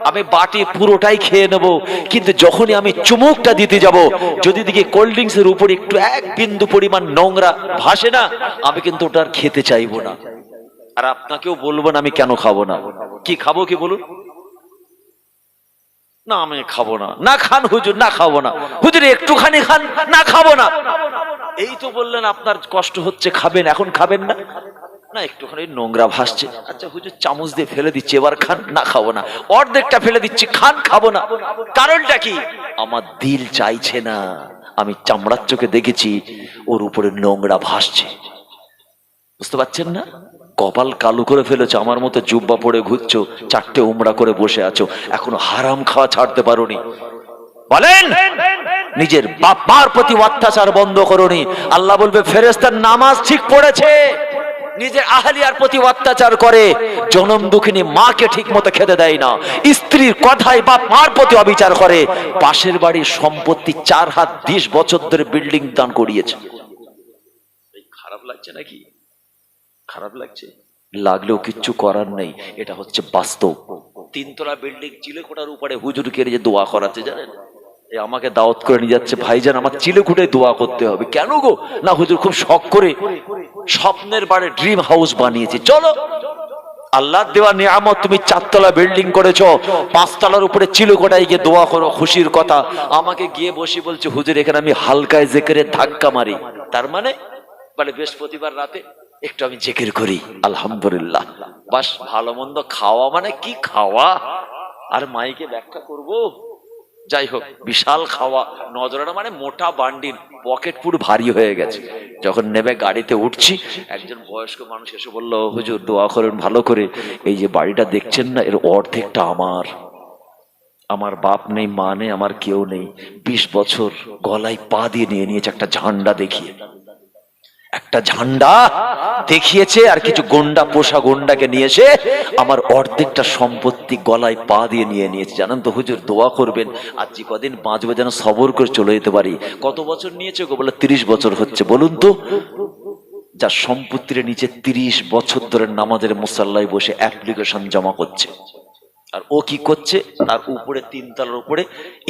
আমি বাটি পুরোটাই খেয়ে নেব। কিন্তু যখনই আমি চুমুকটা দিতে যাব, যদি দেখি কোল্ড ড্রিঙ্কস এর উপর একটু এক বিন্দু পরিমাণ নোংরা ভাসে না, আমি কিন্তু ওটা আর খেতে চাইবো না। আর আপনাকেও বলবো না আমি কেন খাবো না। কি খাবো কি বলুন? না আমি খাবো না। না খান হুজুর, না খাবো না। হুজুর একটুখানি খান, না খাবো না। এই তো বললেন আপনার কষ্ট হচ্ছে, খাবেন, এখন খাবেন না। না একটুখানি নোংরা ভাসছে, আচ্ছা হুজুর চামচ দিয়ে ফেলে দিচ্ছি, এবার খান, না খাবো না। অর্ধেকটা ফেলে দিচ্ছি, খান, খাবো না। কারণটা কি? আমার দিল চাইছে না। আমি চামড়ার চোখে দেখেছি ওর উপরে নোংরা ভাসছে। বুঝতে পারছেন না? কপাল কালো করে ফেলেছো, আমার মতো জুব্বা পরে ঘুরছো, চারটে উমরা করে বসে আছো, এখনো হারাম খাওয়া ছাড়তে পারোনি। বলেন নিজের বাপ মার প্রতি অত্যাচার বন্ধ করোনি, আল্লাহ বলবে ফেরেশতার নামাজ ঠিক পড়েছে। নিজের আহলিয়ার প্রতি অত্যাচার করে, জনম দুঃখিনী মাকে ঠিক মতো খেতে দেয় না, স্ত্রীর কথায় বাপ মার প্রতি অবিচার করে, পাশের বাড়ির সম্পত্তি 4 হাত 20 বছর ধরে বিল্ডিং দান করিয়েছে। খারাপ লাগছে নাকি? খারাপ লাগছে, লাগলেও কিচ্ছু করার নেই, এটা হচ্ছে বাস্তব। 3 তলা বিল্ডিং চিলেকোঠার উপরে হুজুরকে যে দোয়া করাচ্ছে জানেন, এই আমাকে দাওয়াত করে নিয়ে যাচ্ছে, ভাইজান আমার চিলেকোঠায় দোয়া করতে হবে। কেন গো? না হুজুর খুব শখ করে স্বপ্নের বাড়ি ড্রিম হাউস বানিয়েছি, চলো। আল্লাহর দেওয়া নিয়ামত, তুমি 4 তলা বিল্ডিং করেছো, 5 তলার উপরে চিলেকোঠায় গিয়ে দোয়া করো, খুশির কথা। আমাকে গিয়ে বসে বলছে হুজুর এখানে আমি হালকায় জিকিরের ধাক্কা মারি। তার মানে বলে বৃহস্পতিবার রাতে একটু আমি জিকির করি, আলহামদুলিল্লাহ। বাস ভালো মন্দ খাওয়া মানে কি খাওয়া, আর মাইকে ব্যাখ্যা করব? যাই হোক, বিশাল খাওয়া, নজরানা মানে মোটা বান্ডিল, পকেট পুরো ভারী হয়ে গেছে। যখন নেবে গাড়িতে উঠছি, একজন বয়স্ক মানুষ এসে বলল হুজুর দোয়া করেন ভালো করে, এই যে বাড়িটা দেখছেন না, এর অর্ধেকটা আমার। আমার বাপ নেই, মা নেই, আমার কেউ নেই। 20 বছর গলায় পা দিয়ে নিয়ে নিয়েছে একটা ঝান্ডা দেখিয়ে, একটা ঝান্ডা দেখিয়েছে, আর কিছু গন্ডা, পোষা গন্ডাকে নিয়ে এসে আমার অর্ধেকটা সম্পত্তি গলায় পা দিয়ে নিয়ে নিয়েছে। জানেন তো হুজুর দোয়া করবেন আর যে কদিন বাঁচবে যেন সবর করে চলে যেতে পারি। কত বছর নিয়েছে গো? বলে 30 বছর হচ্ছে। বলুন তো, যার সম্পত্তির নিচে 30 বছর ধরে নামাজের মুসাল্লায় বসে অ্যাপ্লিকেশন জমা করছে, আর ও কি করছে? তার উপরে 3 তলার উপরে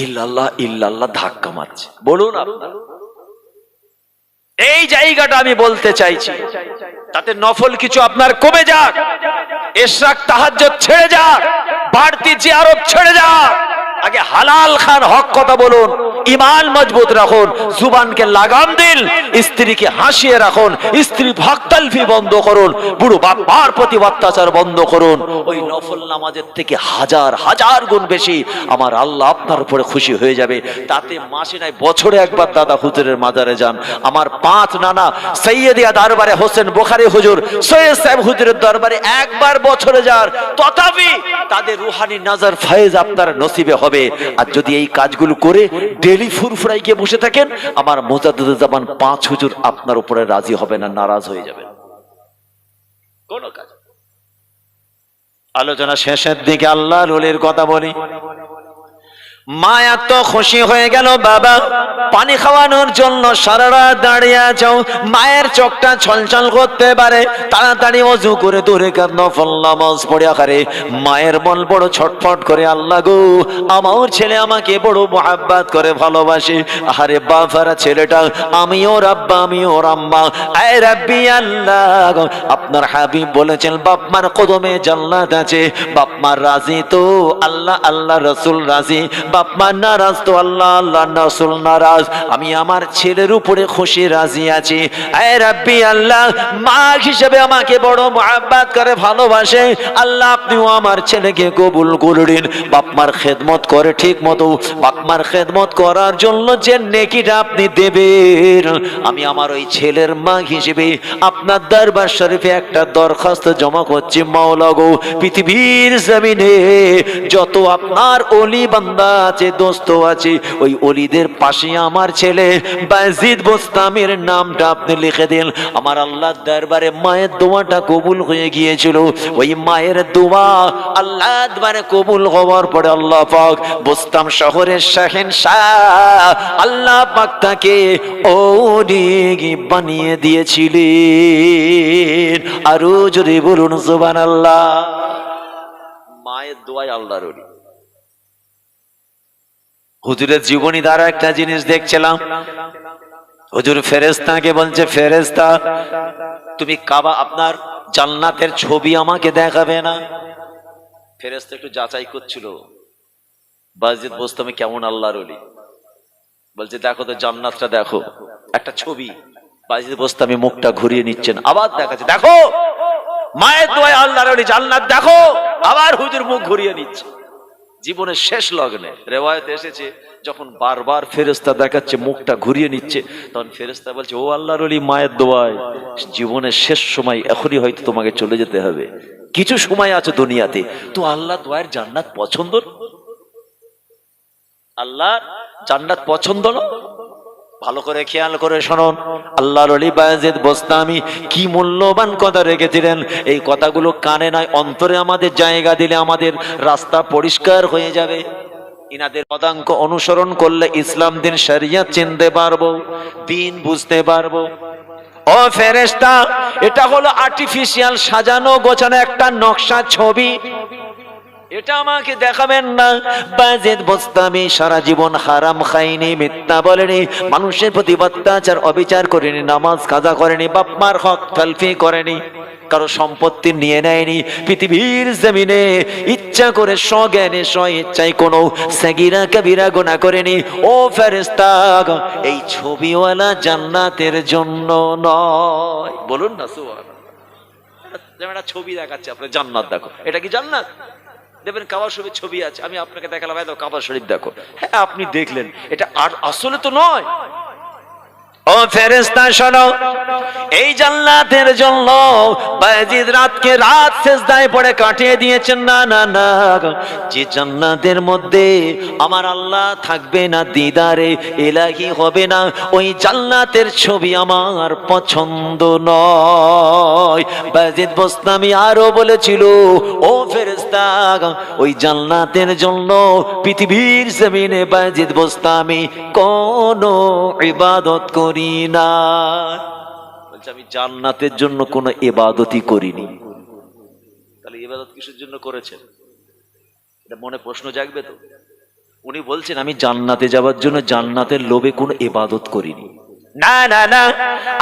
ইল্লাল্লাহ ইল্লাল্লাহ ধাক্কা মারছে। বলুন আপনার এই জায়গাটা আমি বলতে চাইছি, তাতে নফল কিছু আপনার কমে যাক, ইশরাক তাহাজ্জুদ ছেড়ে যাক, বাড়তি জিয়ারত ছেড়ে যাক, আগে হালাল খান, হক কথা বলুন, ইমান মজবুত রাখুন, জুবানকে লাগাম দিন, স্ত্রীকে হাসিয়ে রাখুন, স্ত্রী ভক্তালফি বন্ধ করুন, বুড়ো বাবার প্রতি অত্যাচার বন্ধ করুন। ওই নফল নামাজের থেকে হাজার হাজার গুণ বেশি আমার আল্লাহ আপনার উপরে খুশি হয়ে যাবে। তাতে মাসে নয় বছরে একবার দাদা হুজুরের মাজারে যান। আমার 5 নানা সৈয়দিয়া দরবারে হোসেন বুখারী হুজুর, সৈয়দ সাহেব হুজুরের দরবারে একবার বছরে যান, তথাপি তাদের রুহানি নজর ফয়েজ আপনার নসিবে হবে। আর যদি এই কাজগুলো করে ডেলি ফুরফুরাই গিয়ে বসে থাকেন, আমার মুজাদ্দিদুজ জামান 5 হুজুর আপনার উপরে রাজি হবে না, নারাজ হয়ে যাবেন। কোন কাজ। আলোচনা শেষের দিকে আল্লাহর ওলির কথা বলি। মা এত খুশি হয়ে গেল, বাবা পানি খাওয়ানোর জন্য সারা রাত দাঁড়িয়ে আছো, মায়ের চোখটা ছলছল করতে পারে, তাড়াতাড়ি ওযু করে দূরে নফল নামাজ পড়ে আকারে মায়ের মন বড় ছটফট করে, আল্লাহ গো আমার ছেলে আমাকে বড় মোহাব্বত করে ভালোবাসে, আরে বাফারা ছেলেটা আমি ওর আব্বা, আমি ওর আম্মা, আয় রাব্বি আল্লাহ আপনার হাবিব বলেছেন বাপ মার কদমে জান্নাত আছে, বাপ মার রাজি তো আল্লাহ, আল্লাহ রাসূল রাজি, বাপ মা নারাজ তো আল্লাহ আল্লাহ রাসূল নারাজ, আমি আমার ছেলের উপরে খুশি রাজি আছি। এ রাব্বি আল্লাহ, মা হিসেবে আমাকে বড় মুহাব্বত করে ভালোবাসে, আল্লাহ আপনিও আমার ছেলেকে কবুল করুন। বাপ মার খেদমত করে ঠিক মতো, বাপ মার খেদমত করার জন্য যে নেকিটা আপনি দেবেন, আমি আমার ওই ছেলের মা হিসেবে আপনার দরবার শরীফে একটা দরখাস্ত জমা করছি। মাওলা গো, পৃথিবীর জমিনে যত আপনার ওলি বান্দা আছে, দোস্ত আছে, ওই ওলিদের পাশে আমার ছেলে বায়েজিদ বোস্তামির নামটা আপনি লিখে দিন। আমার আল্লাহর দরবারে মায়ের দোয়াটা কবুল হয়ে গিয়েছিল, ওই মায়ের দোয়া আল্লাহ দরবারে কবুল হওয়ার পরে আল্লাহ পাক বোস্তাম শহরের শাহেনশাহ আল্লাহ পাক তাকে ওলি বানিয়ে দিয়েছিলেন। আরো জোরে বলুন সুবহানাল্লাহ। মায়ের দোয়ায় আল্লাহর ওলি। হুজুরের জীবনী দ্বারা একটা জিনিস দেখছিলাম, হুজুর ফেরেশতাকে বলছে, ফেরেশতা তুমি কাবা আপনার জান্নাতের ছবি আমাকে দেখাবে না? ফেরেশতা একটু যাচাই করছিল বায়েজিদ বোস্তামি কেমন আল্লাহর ওলি। বলছে দেখো তো জান্নাতটা দেখো, একটা ছবি। বায়েজিদ বোস্তামি মুখটা ঘুরিয়ে নিচ্ছেন, আবার দেখাচ্ছে, দেখো মায়ের দোয়ায় আল্লাহর ওলি জান্নাত দেখো, আবার হুজুর মুখ ঘুরিয়ে নিচ্ছে। জীবনের শেষ লগ্নে রিওয়ায়াতে এসেছে, যখন বারবার ফেরেশতা দেখাচ্ছে মুখটা ঘুরিয়ে নিচ্ছে, তখন ফেরেশতা বলছে, ও আল্লাহর ওলি মায়ের দোয়ায় জীবনের শেষ সময় এখনই হয়তো তোমাকে চলে যেতে হবে, কিছু সময় আছে দুনিয়াতে, তো আল্লাহ দোয়ার জান্নাত পছন্দ, আল্লাহ জান্নাত পছন্দ না? ভালো করে খেয়াল করে শুনুন, আল্লাহর ওলি বায়েজিদ বোস্তামি কি মূল্যবান কথা রেখেছিলেন। এই কথাগুলো কানে নয়, অন্তরে আমাদের জায়গা দিলে আমাদের রাস্তা পরিষ্কার হয়ে যাবে। ইনাদের পদাঙ্ক অনুসরণ করলে ইসলাম দিন শরিয়ত চিনতে পারবো, দিন বুঝতে পারবো। ও ফেরেশতা, এটা হলো আর্টিফিশিয়াল সাজানো গোছানো একটা নকশা ছবি, এটা আমাকে দেখাবেন না। বায়েজিদ বোস্তামি সারা জীবন হারাম খাইনি, মিথ্যা বলেনি, মানুষের প্রতি অত্যাচার অবিচার করেনি, নামাজ কাজা করেনি, বাপ মার হক তলফি করেনি, কারো সম্পত্তি নিয়ে নেয়নি, পৃথিবীর জমিনে ইচ্ছা করে স্বজ্ঞানে স্ব ইচ্ছায় কোনো সাগীরা কবিরা গুনাহ করেনি। ও ফেরেশতা, এই ছবিওয়ালা জান্নাতের জন্য নয়। বলুন না সুবহানাল্লাহ। যেমন একটা ছবি দেখাচ্ছে আপনার, জান্নাত দেখো, এটা কি জান্নাত? দেখবেন কাবা শরীফের ছবি আছে, আমি আপনাকে দেখালাম, কাবা শরীফ দেখো, হ্যাঁ আপনি দেখলেন, এটা আর আসলে তো নয়। ও ফেরেশতা শোনো, এই জান্নাতের জন্য বায়েজিদ রাতকে রাত সিজদায় পড়ে কাটিয়ে দিয়েছেন। না না না, যে জান্নাতের মধ্যে আমার আল্লাহ থাকবে না, দিদারে ইলাহি হবে না, ওই জান্নাতের ছবি আমার পছন্দ নয়। বায়েজিদ বোস্তামি আরো বলেছিল, ও ফেরেশতা, ওই জান্নাতের জন্য পৃথিবীর জমিনে বায়েজিদ বোস্তামি কোন ইবাদত করি না। বলছে আমি জান্নাতের জন্য কোনো ইবাদতই করিনি। তাহলে ইবাদত কিসের জন্য করেছেন? এটা মনে প্রশ্ন জাগবে তো। উনি বলছেন আমি জান্নাতে যাওয়ার জন্য জান্নাতের লোভে কোনো ইবাদত করিনি। না না না,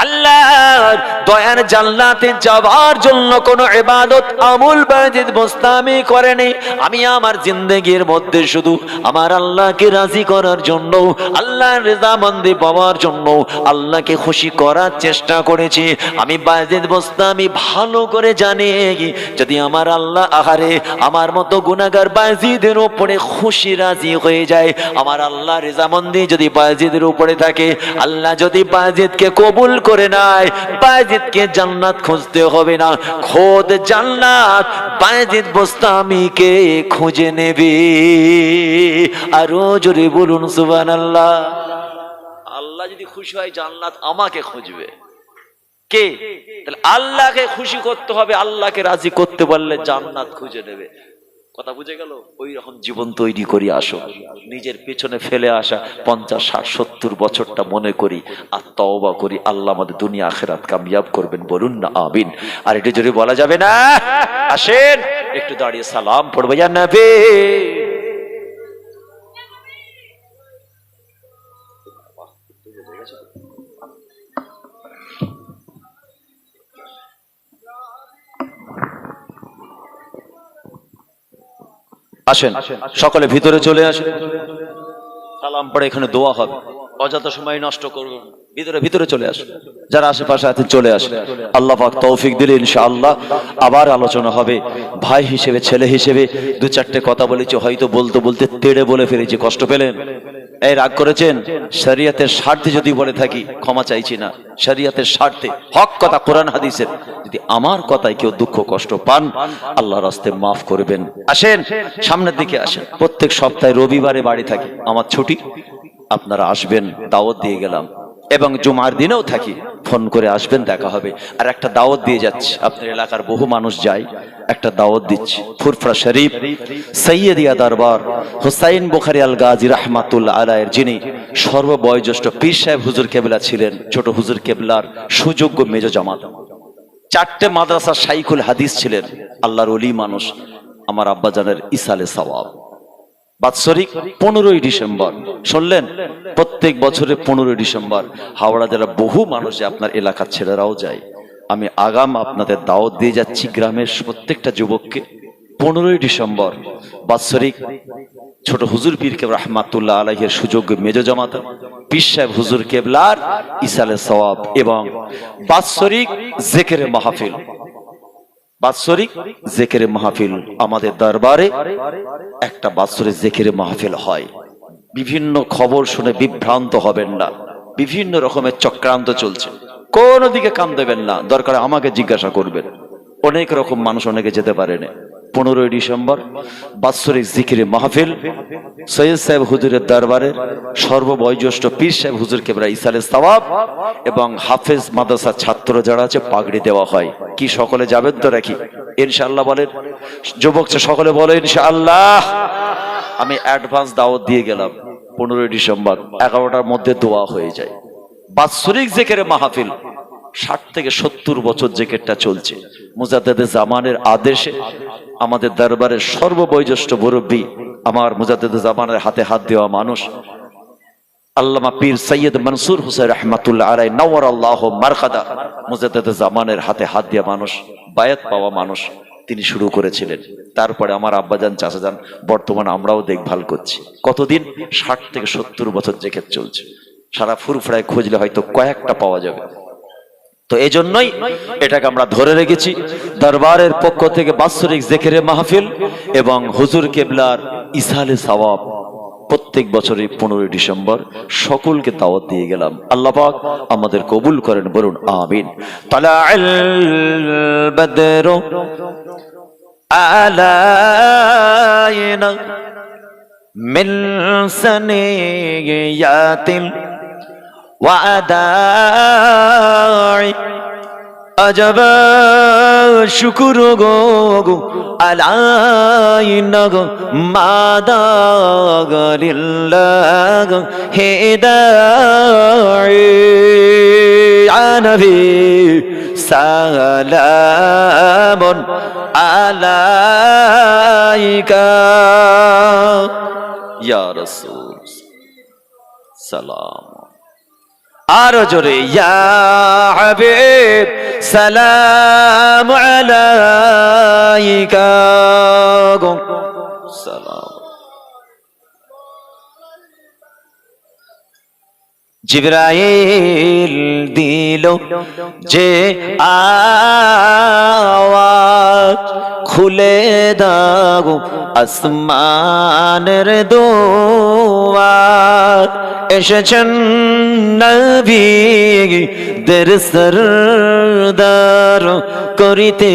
আল্লাহর দয়ার জান্নাতে যাওয়ার জন্য কোন ইবাদত আমল বায়েজিদ বোস্তামি করেনি। আমি আমার জিন্দেগির মধ্যে শুধু আমার আল্লাহকে রাজি করার জন্য, আল্লাহর রেজামন্দি পাওয়ার জন্য, আল্লাহকে খুশি করার চেষ্টা করেছি। আমি বায়েজিদ বোস্তামি ভালো করে জানি, যদি আমার আল্লাহ আহারে আমার মতো গুনাহগার বায়েজিদের উপরে খুশি রাজি হয়ে যায়, আমার আল্লাহ রেজামন্দি যদি বায়েজিদের উপরে থাকে, আল্লাহ যদি বায়েজিদকে কবুল করে নেয়, বায়েজিদকে জান্নাত খুঁজতে হবে না, খোদ জান্নাত বায়েজিদ বোস্তামিকে খুঁজে নেবে। আরো জোরে বলুন সুবহানাল্লাহ। আল্লাহ যদি খুশি হয় জান্নাত আমাকে খুঁজবে। কে? তাহলে আল্লাহকে খুশি করতে হবে, আল্লাহকে রাজি করতে পারলে জান্নাত খুঁজে নেবে। কথা বুঝে গেল? ওই রকম জীবন তৈরি করি আসো। নিজের পেছনে ফেলে আসা 50, 60, 70 বছরটা মনে করি আর তওবা করি, আল্লাহ আমাদের দুনিয়া আখিরাত কামিয়াব করবেন। বলুন না আমিন। আর এটা যদি বলা যাবে না, আসেন একটু দাঁড়িয়ে সালাম পড়বো ইয়া নবী। আসেন সকলে ভিতরে চলে আসেন। সালাম পড়ে এখানে দোয়া হবে, অযথা সময় নষ্ট করবেন না। ভিতরে ভিতরে চলে আসে, যারা আশেপাশে আছে চলে আসে। আল্লাহ পাক তৌফিক দিলে ইনশাআল্লাহ আবার আলোচনা হবে। ভাই হিসেবে, ছেলে হিসেবে দু চারটে কথা বলেছি, হয়তো বলতে বলতে তেড়ে বলে ফেলেছি, কষ্ট পেলেন? এই রাগ করেছেন? শরিয়তের স্বার্থে যদি বলে থাকি ক্ষমা চাইছি না। শরিয়তের স্বার্থে, হক কথা, কোরআন হাদিসের, যদি আমার কথায় কেউ দুঃখ কষ্ট পান আল্লাহর রাস্তায় মাফ করবেন। আসেন সামনের দিকে আসেন। প্রত্যেক সপ্তাহে রবিবারে বাড়ি থাকে, আমার ছুটি, আপনারা আসবেন, দাওয়াত দিয়ে গেলাম। এবং জুমার দিনেও থাকি, ফোন করে আসবেন, দেখা হবে। আর একটা দাওয়াত দিয়ে যাচ্ছি, আপনার এলাকার বহু মানুষ যায়, একটা দাওয়াত দিচ্ছি। ফুরফুরা শরীফ সৈয়দিয়া দরবার হুসাইন বুখারী আল গাজী রাহমাতুল্লাহ আলাইহির, যিনি সর্ববয়োজ্যেষ্ঠ পীর সাহেব হুজুর কেবলা ছিলেন, ছোট হুজুর কেবলার সুযোগ্য মেজ জামাত, 4টে মাদ্রাসার শাইখুল হাদিস ছিলেন, আল্লাহর ওলি মানুষ। আমার আব্বাজানের ইসালে সওয়াব বাৎসরিক 15ই ডিসেম্বর, শুনলেন? প্রত্যেক বছরের 15ই ডিসেম্বর হাওড়া জেলার বহু মানুষ যায়, আপনার এলাকার ছেলেরাও যায়। আমি আগাম আপনাদের দাওয়াত দিয়ে যাচ্ছি, গ্রামের প্রত্যেকটা যুবককে 15ই ডিসেম্বর বাৎসরিক ছোট হুজুর পীর কেবলা রাহমাতুল্লাহ আলাইহির সুযোগ্য মেজ জামাত পীর সাহেব হুজুর কেবলার ইসালে সওয়াব এবং বাৎসরিক জিকিরে মাহফিল, বাৎসরিক জিকিরে মাহফিল আমাদের দরবারে একটা বাৎসরিক জিকিরে মাহফিল হয়। বিভিন্ন খবর শুনে বিভ্রান্ত হবেন না, বিভিন্ন রকমের চক্রান্ত চলছে, কোন দিকে কান দেবেন না, দরকার আমাকে জিজ্ঞাসা করবেন। অনেক রকম মানুষ অনেকে যেতে পারে না। 15ই ডিসেম্বর বাৎসরিক জিকিরে মাহফিল সৈয়দ সাহেব হুজুরের দরবারে সর্ববয়োজ্যেষ্ঠ পীর সাহেব হুজুর কেবলা ইসালে সওয়াব এবং হাফেজ মাদ্রাসার ছাত্র যারা আছে পাগড়ি দেওয়া হয়। কি সকলে যাবেন তো নাকি? ইনশাআল্লাহ বলেন। যুবক সকলে বলে ইনশাআল্লাহ। আমি অ্যাডভান্স দাওয়াত দিয়ে গেলাম। 15ই ডিসেম্বর 11টার মধ্যে দোয়া হয়ে যায়। বাৎসরিক জিকিরে মাহফিল 60 থেকে 70 বছর জিকিরটা চলছে। মুজাদ্দেদে জামানের আদেশে আমাদের দরবারের সর্ববয়োজ্যেষ্ঠ মুরব্বী, আমার মুজাদ্দেদে জামানের হাতে হাত দেওয়া মানুষ, আল্লামা পীর সৈয়দ মনসুর হুসাইন রাহমাতুল্লাহ আলাইহি নওয়ারাল্লাহু মারকাদা, মুজাদ্দেদে জামানের হাতে হাত দেওয়া মানুষ, বায়াত পাওয়া মানুষ, তিনি শুরু করেছিলেন। তারপরে আমার আব্বাজান, চাচাজান, বর্তমানে আমরাও দেখভাল করছি। কতদিন? 60 থেকে 70 বছর জিকির চলছে। সারা ফুরফুরায় খুঁজলে হয়তো কয়েকটা পাওয়া যাবে। তো এই জন্যই এটাকে আমরা ধরে রেখেছি। দরবারের পক্ষ থেকে বাৎসরিক জিকিরে মাহফিল এবং হুজুর কেবলার ইসালে সওয়াব প্রত্যেক বছরই 15ই ডিসেম্বর সকলকে দাওয়াত দিয়ে গেলাম। আল্লাহ পাক আমাদের কবুল করেন, বলুন আমিন। তালাআল বদরু আলাইনা মিন সানিয়াতিল ওয়াদাই আজাবা শুকুর গো আলাইনা গো মাদাগলিল্লাহ হেদাই আনবি সালামুন আলাইকা ইয়া রাসূল সালাম। আরো জোরে ইয়া হাবিব সালাম আলাইকা গো সালাম। জিবরাইল দিল যে আওয়াজ, খুলে দাও আসমানের দুয়ার, এসেছেন নবী দের সরদার করিতে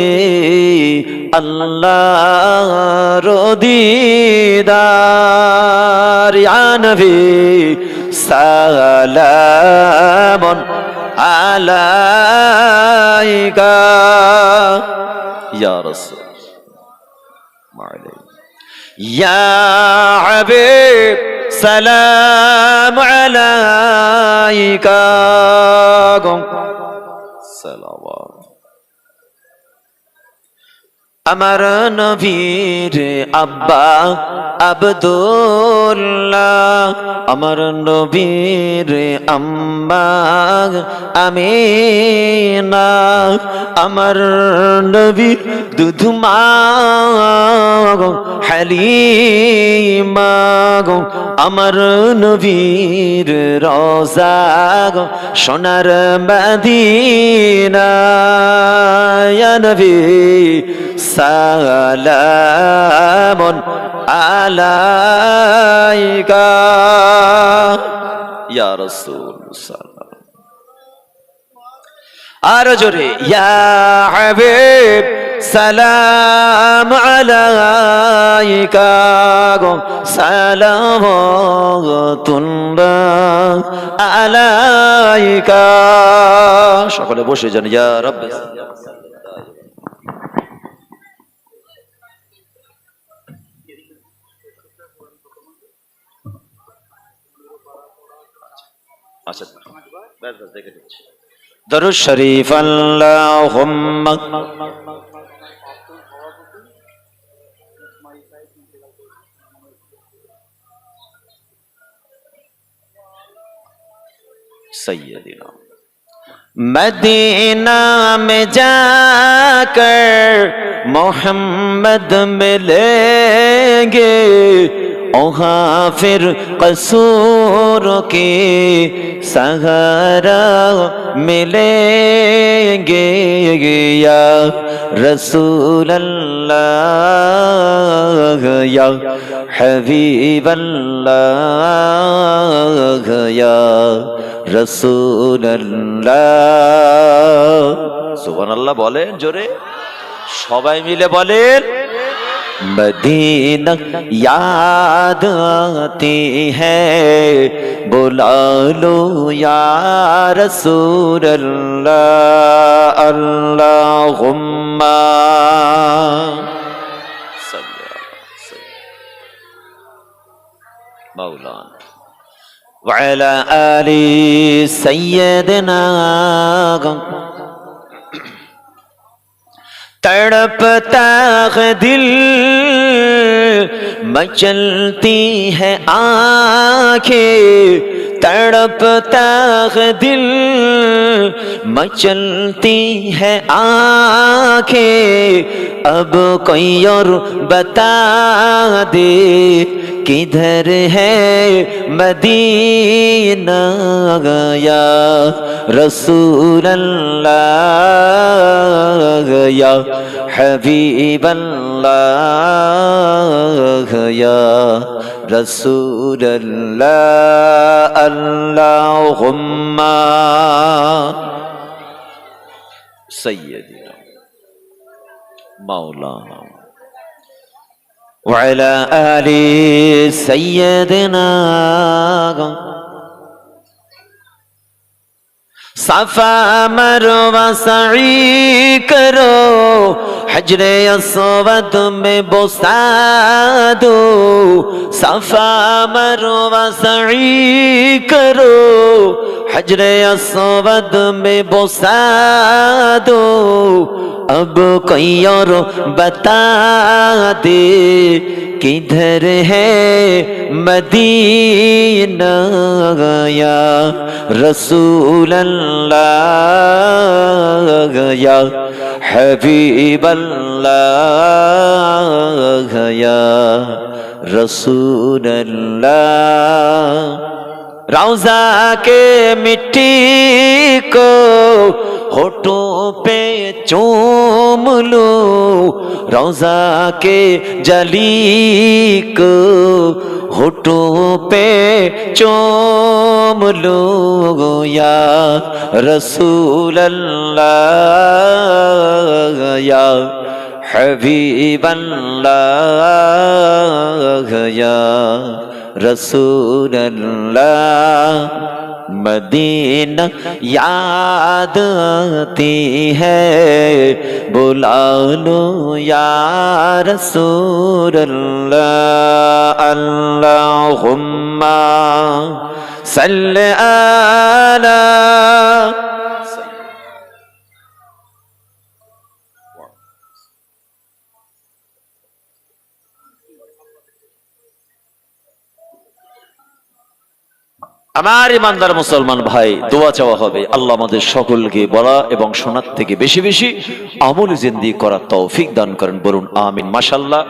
আল্লাহর দিদার। ইয়া নবী সালামুন আলাইকা ইয়া রাসূল ইয়া হাবিব সালাম আলাইকা সালাওয়াত। আমার নবীর আব্বা আব্দুল্লাহ, আমার নবীর আম্মা আমিনা, আমার নবীর দুধ মা হালিমা গো আমার নবীর রওজা গো সোনার মদিনা ইয়া নবী সালামুন আলাইকা ইয়া রাসূল সাল্লাল্লাহু আর জোরে ইয়া হাবিব সালাম আলাইকা গো সালাওয়াতুল্লাহ আলাইকা সকলে বসে যান ইয়া রাব্বি আচ্ছা বাস দেখে দিচ্ছি দরুদ শরীফ আল্লাহুম্মা सैयदना मदीना में जाकर मोहम्मद मिलेंगे वहाँ फिर कसूर के सहारा मिलेंगे या रसूल अल्लाह या हबीब अल्लाह या रसूल अल्लाह सुबहानाल्लाह बोलें जोरे सबाई मिले बोलें मदीना याद आती है बुला लो या रसूल अल्लाह अल्लाहुम्मा मौलाना वअला आली सय्यदना तड़पता है दिल मचलती है आंखें तड़पता है दिल मचलती है आंखें अब कोई और बता दे किधर है मदीना या रसूल अल्लाह या हबीब अल्लाह या रसूल अल्लाह अल्लाहुम्मा सय्यदना मौलाना वअला आली सय्यदना सफा मरवा सई करो हजरे अस्वद में बोसा दो सफा मरवा सई करो हजरे अस्वद में बोसा दो अब कोई और बता दे किधर है मदीना या रसूल अल्लाह या हबीब अल्लाह या रसूल अल्लाह रौज़ा के मिट्टी को होठों पे चूम लो रौज़ा के जली को होठों पे चूम लो या रसूल अल्लाह या हबीब अल्लाह या रसूल अल्लाह मदीना याद आती है बुला लो या रसूल अल्लाह अल्लाहुम्मा सल्लि अला আমার ইমানদার মুসলমান ভাই দোয়া চাওয়া হবে আল্লাহ আমাদের সকলকে বলা এবং শোনার থেকে বেশি বেশি আমল জিন্দেগি করার তৌফিক দান করেন বলুন আমিন মাশাআল্লাহ।